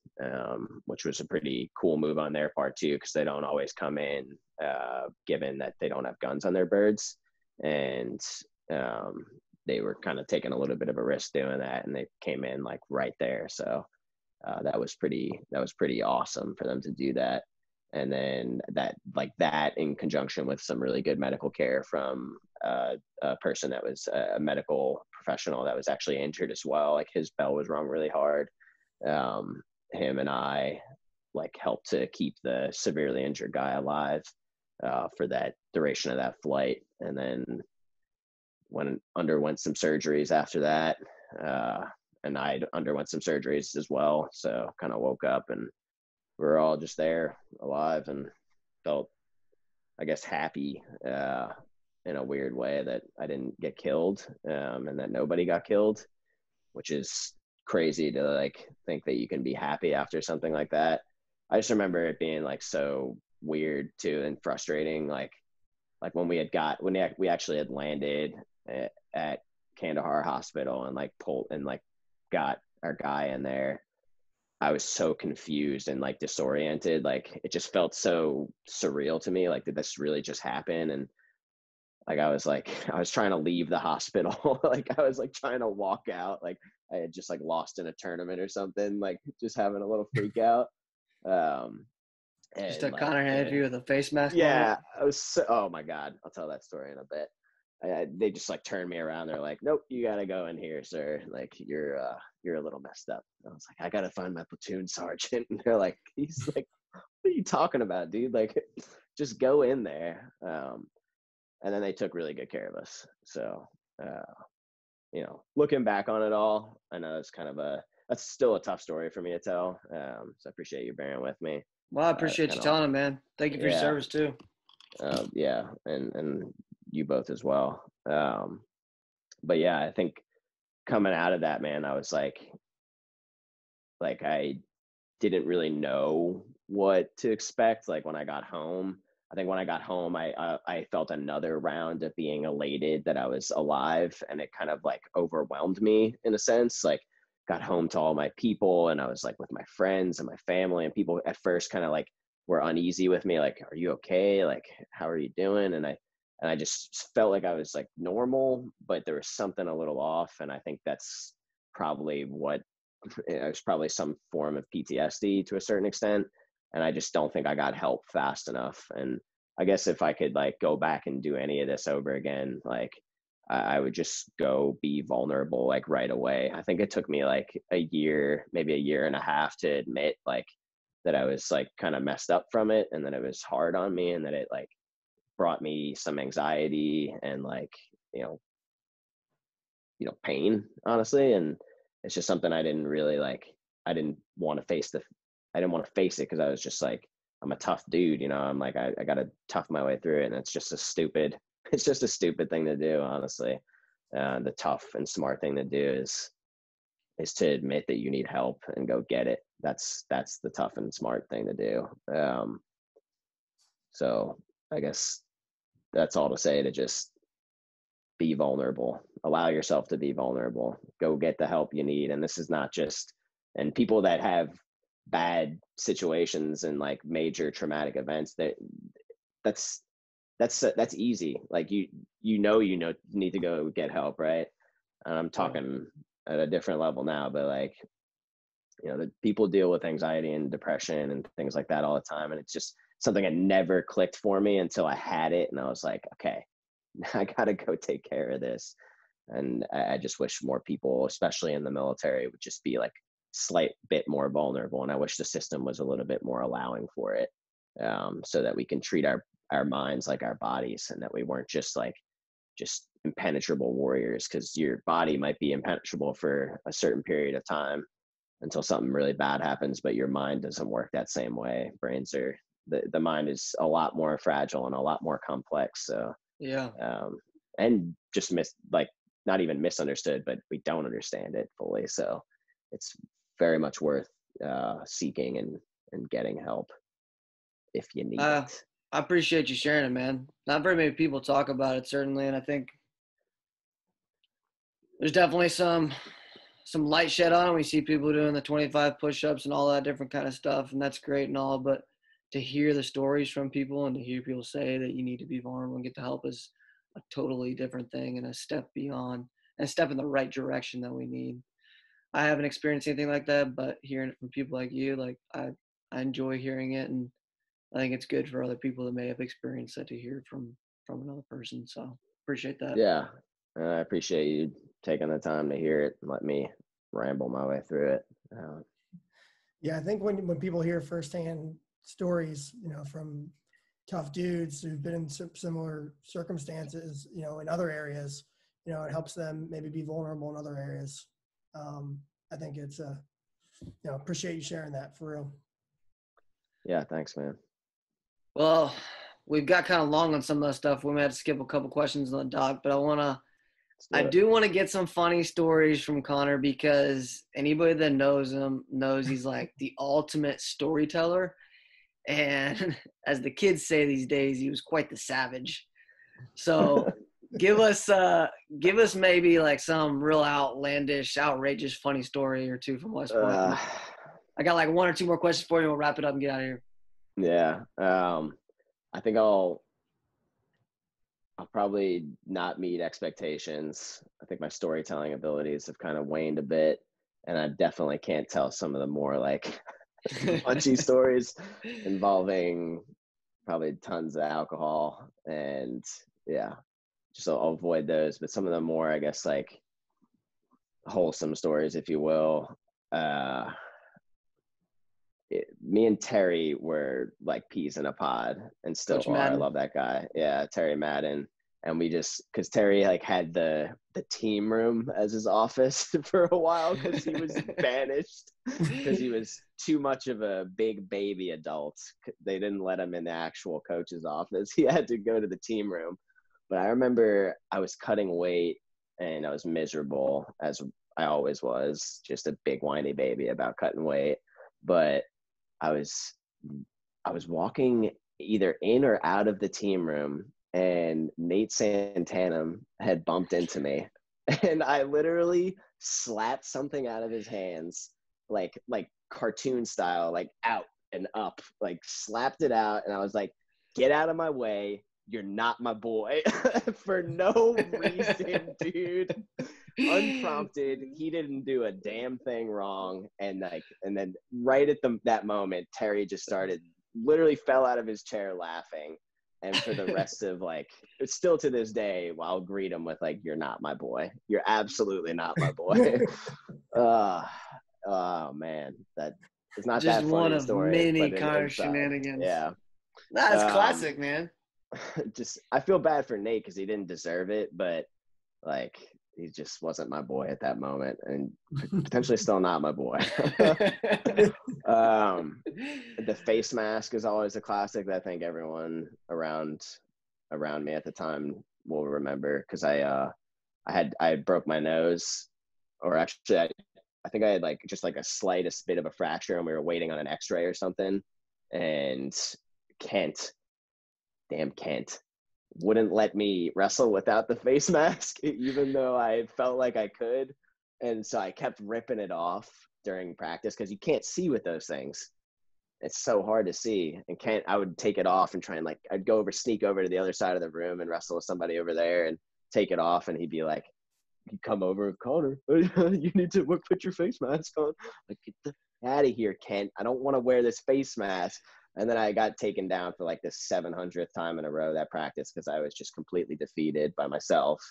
which was a pretty cool move on their part too, because they don't always come in, given that they don't have guns on their birds. And they were kind of taking a little bit of a risk doing that, and they came in like right there. So that was pretty awesome for them to do that. And then that in conjunction with some really good medical care from a person that was a medical professional that was actually injured as well. Like his bell was rung really hard. Him and I like helped to keep the severely injured guy alive for that duration of that flight. And then underwent some surgeries after that. And I underwent some surgeries as well. So kind of woke up, and we were all just there alive, and felt, I guess, happy in a weird way that I didn't get killed, and that nobody got killed. which is crazy to like think that you can be happy after something like that. I just remember it being like so weird too and frustrating. Like when we actually had landed at Kandahar Hospital and like pulled and like got our guy in there, I was so confused and like disoriented. Like it just felt so surreal to me. Like, did this really just happen? And like I was trying to leave the hospital. Like I was like trying to walk out. Like I had just like lost in a tournament or something. Like just having a little freak out. Just And a like Connor Hanafee with a face mask moment. yeah, I was oh my god, I'll tell that story in a bit. They just like turned me around. They're like, nope, you gotta go in here, sir. Like you're a little messed up. I was like, I gotta find my platoon sergeant. And they're like, he's like, what are you talking about, dude? Like just go in there. And then they took really good care of us. So you know, looking back on it all, I know it's kind of that's still a tough story for me to tell. So I appreciate you bearing with me. Well, I appreciate you Kind of telling him, man. Thank you for your yeah, service too. yeah, and you both as well. But yeah, I think coming out of that, man, I was like I didn't really know what to expect. Like when I got home, I think when I got home, I felt another round of being elated that I was alive, and it kind of like overwhelmed me in a sense. Like got home to all my people, and I was like with my friends and my family, and people at first kind of like were uneasy with me, like, "Are you okay? Like, how are you doing?" And I just felt like I was like normal, but there was something a little off, and I think that's probably what it was probably some form of PTSD to a certain extent. And I just don't think I got help fast enough. And I guess if I could like go back and do any of this over again, like I would just go be vulnerable like right away. I think it took me like a year, maybe a year and a half to admit like that I was like kind of messed up from it, and that it was hard on me, and that it like brought me some anxiety and like, you know, pain, honestly. And it's just something I didn't really like. I didn't want to face I didn't want to face it because I was just like, I'm a tough dude, I'm like, I got to tough my way through it. And it's just it's just a stupid thing to do, honestly. The tough and smart thing to do is to admit that you need help and go get it. That's the tough and smart thing to do. So I guess that's all to say, to just be vulnerable, allow yourself to be vulnerable, go get the help you need. And this is not just, and people that have bad situations and like major traumatic events, that's easy. Like you need to go get help, right? And I'm talking at a different level now, but like, the people deal with anxiety and depression and things like that all the time, and it's just something that never clicked for me until I had it, and I was like, okay, I gotta go take care of this. And I just wish more people, especially in the military, would just be like slight bit more vulnerable. And I wish the system was a little bit more allowing for it, so that we can treat our minds like our bodies, and that we weren't just impenetrable warriors, because your body might be impenetrable for a certain period of time until something really bad happens, but your mind doesn't work that same way. The mind is a lot more fragile and a lot more complex. So yeah, and just not even misunderstood, but we don't understand it fully. So it's very much worth seeking and getting help if you need it. I appreciate you sharing it, man. Not very many people talk about it, certainly, and I think there's definitely some light shed on it. We see people doing the 25 push-ups and all that different kind of stuff, and that's great and all, but to hear the stories from people and to hear people say that you need to be vulnerable and get the help is a totally different thing, and a step beyond, and a step in the right direction that we need. I haven't experienced anything like that, but hearing it from people like you, like I enjoy hearing it, and I think it's good for other people that may have experienced that to hear from another person. So appreciate that. Yeah, I appreciate you taking the time to hear it and let me ramble my way through it. Yeah, I think when people hear firsthand stories, from tough dudes who've been in similar circumstances, in other areas, it helps them maybe be vulnerable in other areas. I think it's appreciate you sharing that, for real. Yeah, thanks, man. Well, we've got kind of long on some of that stuff. We may have to skip a couple questions on the doc, but I want to I do want to get some funny stories from Connor because anybody that knows him knows he's like the ultimate storyteller. And as the kids say these days, he was quite the savage. So give us maybe like some real outlandish, outrageous, funny story or two from West Point. I got like one or two more questions for you. We'll wrap it up and get out of here. Yeah. I think I'll probably not meet expectations. I think my storytelling abilities have kind of waned a bit, and I definitely can't tell some of the more like punchy stories involving probably tons of alcohol, and yeah, just I'll avoid those. But some of the more, I guess, like wholesome stories, if you will. Me and Terry were like peas in a pod, and still Coach are. Madden. I love that guy. Yeah, Terry Madden. And we just, because Terry like had the team room as his office for a while because he was banished because he was too much of a big baby adult. They didn't let him in the actual coach's office. He had to go to the team room. But I remember I was cutting weight and I was miserable, as I always was, just a big whiny baby about cutting weight. But I was walking either in or out of the team room, and Nate Santanum had bumped into me, and I literally slapped something out of his hands, like cartoon style, like out and up, like slapped it out, and I was like, "Get out of my way! You're not my boy," for no reason, dude. Unprompted, he didn't do a damn thing wrong, and then right at that moment, Terry just literally fell out of his chair laughing, and for the rest of it's still to this day, I'll greet him with like, "You're not my boy. You're absolutely not my boy." Oh man, that is not just that funny one of story, many but Connor shenanigans. yeah, That's classic, man. Just I feel bad for Nate because he didn't deserve it, but like he just wasn't my boy at that moment, and potentially still not my boy. The face mask is always a classic that I think everyone around me at the time will remember, because I had broke my nose, or actually I think I had just a slightest bit of a fracture, and we were waiting on an x-ray or something, and Kent wouldn't let me wrestle without the face mask, even though I felt like I could. And so I kept ripping it off during practice because you can't see with those things. It's so hard to see. And I would take it off and try and I'd sneak over to the other side of the room and wrestle with somebody over there and take it off. And he'd be like, "You come over with Connor. You need to put your face mask on." Like, "Get the out of here, Kent. I don't want to wear this face mask." And then I got taken down for the 700th time in a row that practice because I was just completely defeated by myself.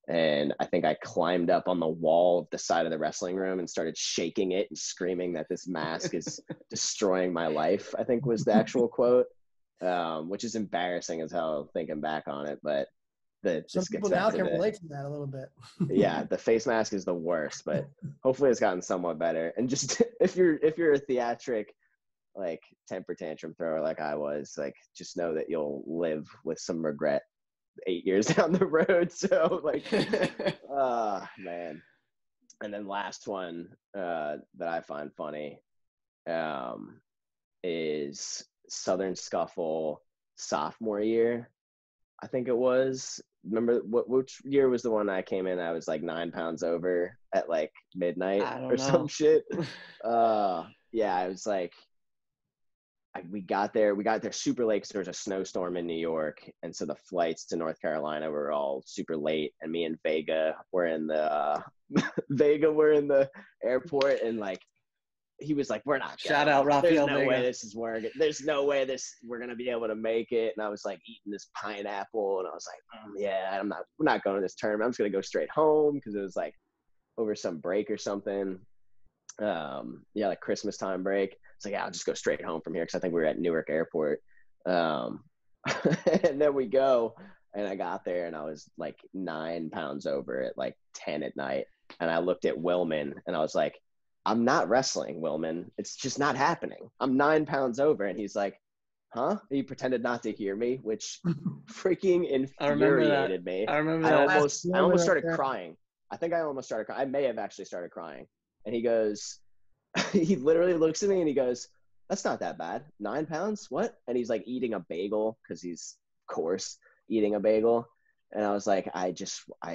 And I think I climbed up on the wall of the side of the wrestling room and started shaking it and screaming that this mask is destroying my life, I think was the actual quote, which is embarrassing as hell thinking back on it. But some people now can relate to that a little bit. Yeah, the face mask is the worst, but hopefully it's gotten somewhat better. And just if you're a theatric temper tantrum thrower like I was, just know that you'll live with some regret 8 years down the road. So man. And then last one that I find funny is Southern Scuffle sophomore year, I think it was. Remember which year was the one I came in? I was 9 pounds over at midnight or some shit. Yeah, I was we got there super late because there was a snowstorm in New York, and so the flights to North Carolina were all super late, and me and Vega were in the airport, and he was like, "We're not shout out Rafael there's no Vega. way this is working. There's no way we're gonna be able to make it." And I was eating this pineapple, and I was yeah, we're not going to this tournament. I'm just gonna go straight home, because it was over some break or something. Christmas time break. It's yeah, I'll just go straight home from here, because I think we were at Newark Airport. And then we go, and I got there, and I was 9 pounds over at 10 at night. And I looked at Willman, and I was like, "I'm not wrestling, Willman. It's just not happening. I'm 9 pounds over." And he's like, huh? He pretended not to hear me, which freaking I remember that. infuriated me. I remember I that. almost started crying. I think I almost started crying. I may have actually started crying. And he goes, he literally looks at me and he goes, "That's not that bad. 9 pounds? What?" And he's like eating a bagel because he's, of course, eating a bagel. And I was like, I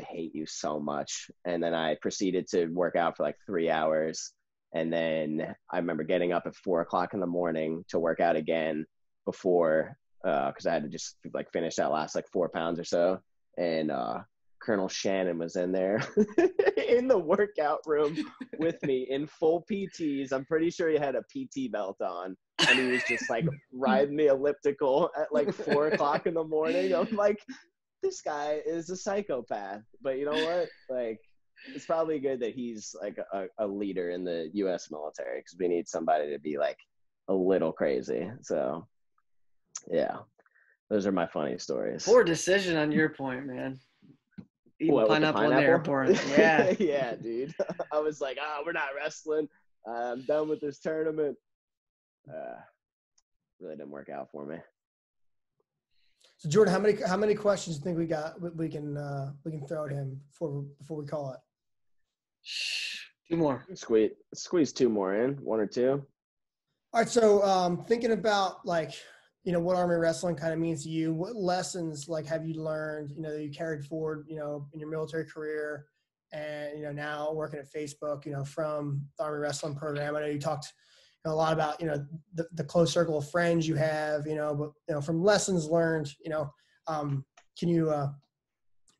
hate you so much. And then I proceeded to work out for like 3 hours. And then I remember getting up at 4 o'clock in the morning to work out again before, because I had to just like finish that last like 4 pounds or so. And Colonel Shannon was in there in the workout room with me in full PTs. I'm pretty sure he had a PT belt on. And he was just like riding the elliptical at like 4 o'clock in the morning. I'm like, this guy is a psychopath. But you know what? Like, it's probably good that he's like a leader in the U.S. military, because we need somebody to be like a little crazy. So, yeah, those are my funny stories. Poor decision on your point, man. Eating What, pineapple in the airport. Yeah. Yeah, dude. I was like, we're not wrestling. I'm done with this tournament. Really didn't work out for me. So Jordan, how many questions do you think we can throw at him before we call it? 2 more. Squeeze 2 more in, 1 or 2. All right. So thinking about like, what Army wrestling kind of means to you, what lessons like have you learned, that you carried forward, in your military career, and, now working at Facebook, from the Army wrestling program. I know you talked a lot about, the close circle of friends you have, but, from lessons learned, can you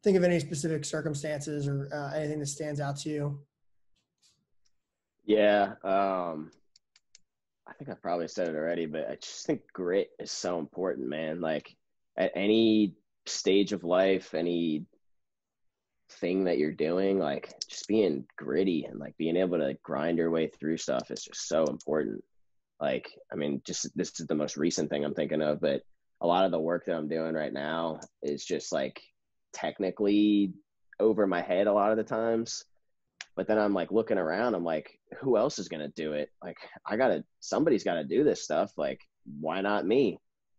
think of any specific circumstances or anything that stands out to you? Yeah. I think I probably said it already, but I just think grit is so important, man. Like at any stage of life, any thing that you're doing, like just being gritty and like being able to like, grind your way through stuff is just so important. Like, I mean, just this is the most recent thing I'm thinking of, but a lot of the work that I'm doing right now is just like technically over my head a lot of the times. But then I'm like looking around, I'm like, who else is going to do it? Like, somebody's got to do this stuff. Like, why not me?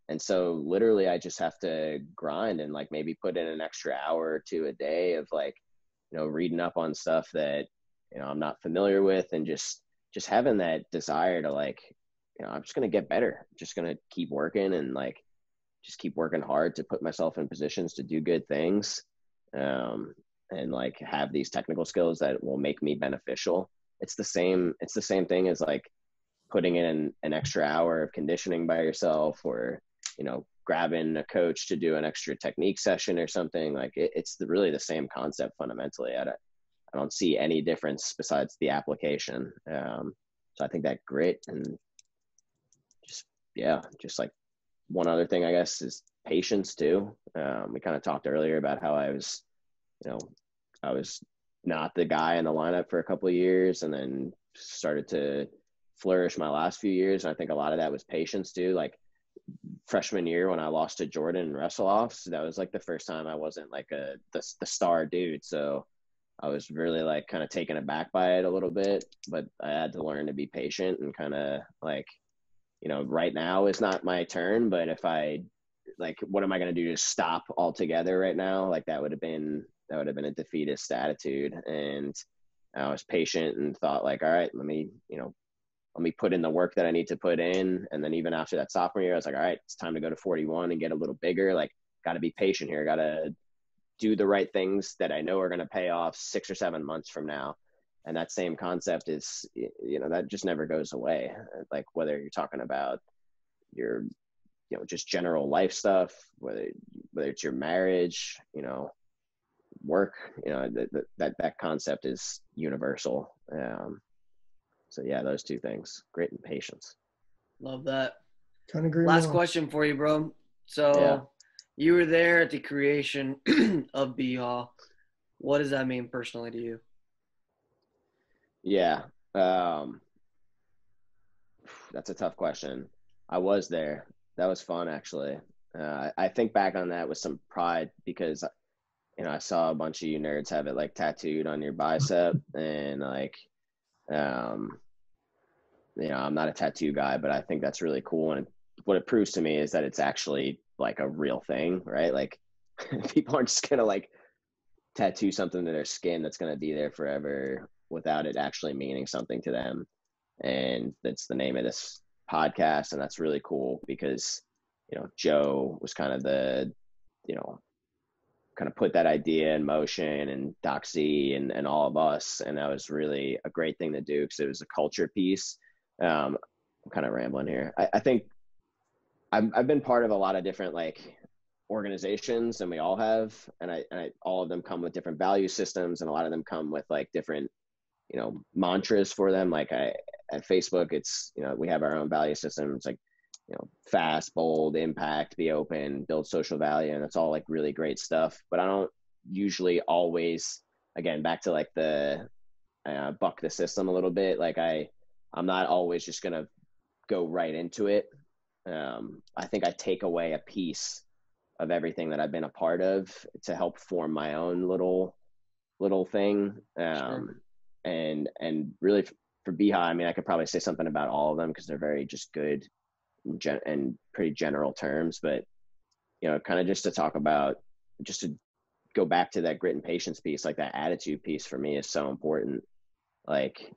And so literally I just have to grind and like maybe put in an extra hour or 2 a day of like, reading up on stuff that, I'm not familiar with, and just having that desire to like, I'm just going to get better. I'm just going to keep working and like, just keep working hard to put myself in positions to do good things. And like have these technical skills that will make me beneficial. It's the same thing as like putting in an extra hour of conditioning by yourself, or, grabbing a coach to do an extra technique session or something. Like it's really the same concept fundamentally. I don't see any difference besides the application. So I think that grit and just like one other thing, I guess, is patience too. We kind of talked earlier about how I was not the guy in the lineup for a couple of years, and then started to flourish my last few years. And I think a lot of that was patience too. Like freshman year when I lost to Jordan in wrestle-offs, that was like the first time I wasn't like the star dude. So I was really like kind of taken aback by it a little bit, but I had to learn to be patient and kind of like, right now is not my turn, but if I like, what am I going to do to stop altogether right now? Like that would have been a defeatist attitude. And I was patient and thought like, all right, let me put in the work that I need to put in. And then even after that sophomore year, I was like, all right, it's time to go to 41 and get a little bigger. Like, got to be patient here. Got to do the right things that I know are going to pay off 6 or 7 months from now. And that same concept is, that just never goes away. Like whether you're talking about your, just general life stuff, whether it's your marriage, work, that concept is universal. So yeah, those 2 things, grit and patience. Love that. Couldn't agree Last more. question for you, bro. So you were there at the creation of BHAW. What does that mean personally to you? Yeah. That's a tough question. I was there. That was fun, actually. I think back on that with some pride because, I saw a bunch of you nerds have it like tattooed on your bicep, and like, I'm not a tattoo guy, but I think that's really cool. And what it proves to me is that it's actually like a real thing, right? Like people aren't just gonna like tattoo something to their skin that's gonna be there forever without it actually meaning something to them. And that's the name of this podcast, and that's really cool because, you know, Joe was kind of the, you know, kind of put that idea in motion, and Doc Z and all of us, and that was really a great thing to do because it was a culture piece. I'm kind of rambling here. I think I've been part of a lot of different like organizations, and we all have, and I all of them come with different value systems, and a lot of them come with like different, you know, mantras for them. Like at Facebook, it's, you know, we have our own value system. It's like, you know, fast, bold, impact, be open, build social value, and it's all like really great stuff. But I don't usually always, again, back to like the buck the system a little bit. Like I'm not always just gonna go right into it. I think I take away a piece of everything that I've been a part of to help form my own little thing. Sure. And really for BHAW, I mean, I could probably say something about all of them because they're very just good and pretty general terms. But, you know, kind of just to talk about, just to go back to that grit and patience piece, like that attitude piece for me is so important. Like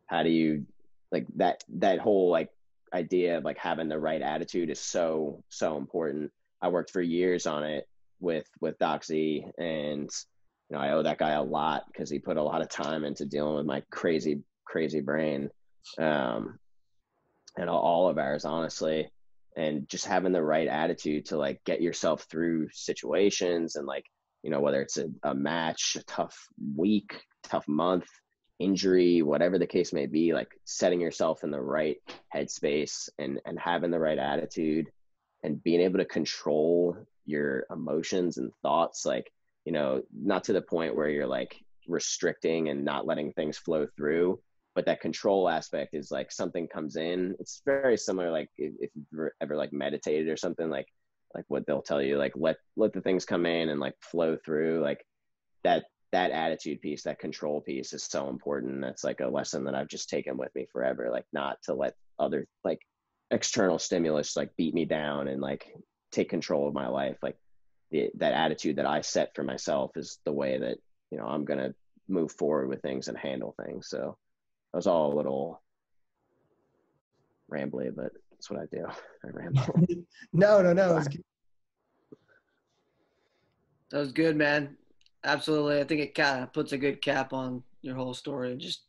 how do you, like that whole like idea of like having the right attitude is so important. I worked for years on it with Doc Z, and, you know, I owe that guy a lot because he put a lot of time into dealing with my crazy brain, and all of ours, honestly. And just having the right attitude to like get yourself through situations, and like, you know, whether it's a match, a tough week, tough month, injury, whatever the case may be, like setting yourself in the right headspace and having the right attitude and being able to control your emotions and thoughts, like, you know, not to the point where you're like restricting and not letting things flow through, but that control aspect is like something comes in. It's very similar, like if you've ever like meditated or something, like what they'll tell you, like let the things come in and like flow through. Like that attitude piece, that control piece is so important. That's like a lesson that I've just taken with me forever, like not to let other like external stimulus like beat me down and like take control of my life. Like that attitude that I set for myself is the way that, you know, I'm going to move forward with things and handle things. So that was all a little rambly, but that's what I do. I ramble. No. It's good. That was good, man. Absolutely. I think it kind of puts a good cap on your whole story. Just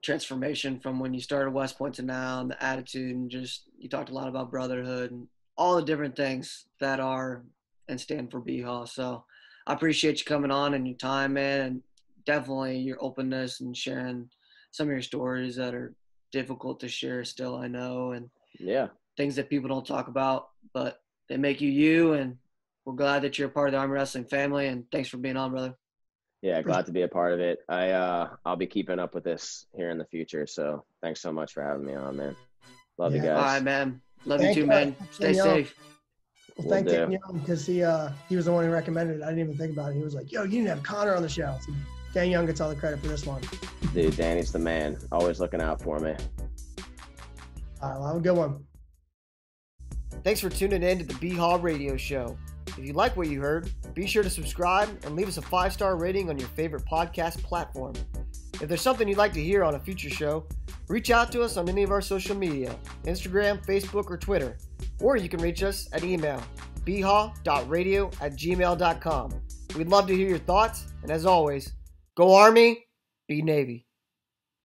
transformation from when you started West Point to now, and the attitude, and just, you talked a lot about brotherhood and all the different things that are and stand for BHAW. So I appreciate you coming on and your time, man, and definitely your openness and sharing some of your stories that are difficult to share still, I know, and Yeah, things that people don't talk about, but they make you, and we're glad that you're a part of the arm wrestling family, and thanks for being on, brother. yeah, glad to be a part of it. I'll be keeping up with this here in the future. So thanks so much for having me on, man. Love you Yeah. guys. All right, man. Love Thank you too, you. man. Stay safe. Well, Will thank do. Dan Young, because he was the one who recommended it. I didn't even think about it. He was like, "Yo, you need to have Connor on the show." So Dan Young gets all the credit for this one. Dude, Danny's the man. Always looking out for me. All right, well, have a good one. Thanks for tuning in to the BHAW Radio Show. If you like what you heard, be sure to subscribe and leave us a 5-star rating on your favorite podcast platform. If there's something you'd like to hear on a future show, reach out to us on any of our social media, Instagram, Facebook, or Twitter. Or you can reach us at email, bhaw.radio@gmail.com. We'd love to hear your thoughts, and as always, go Army, be Navy.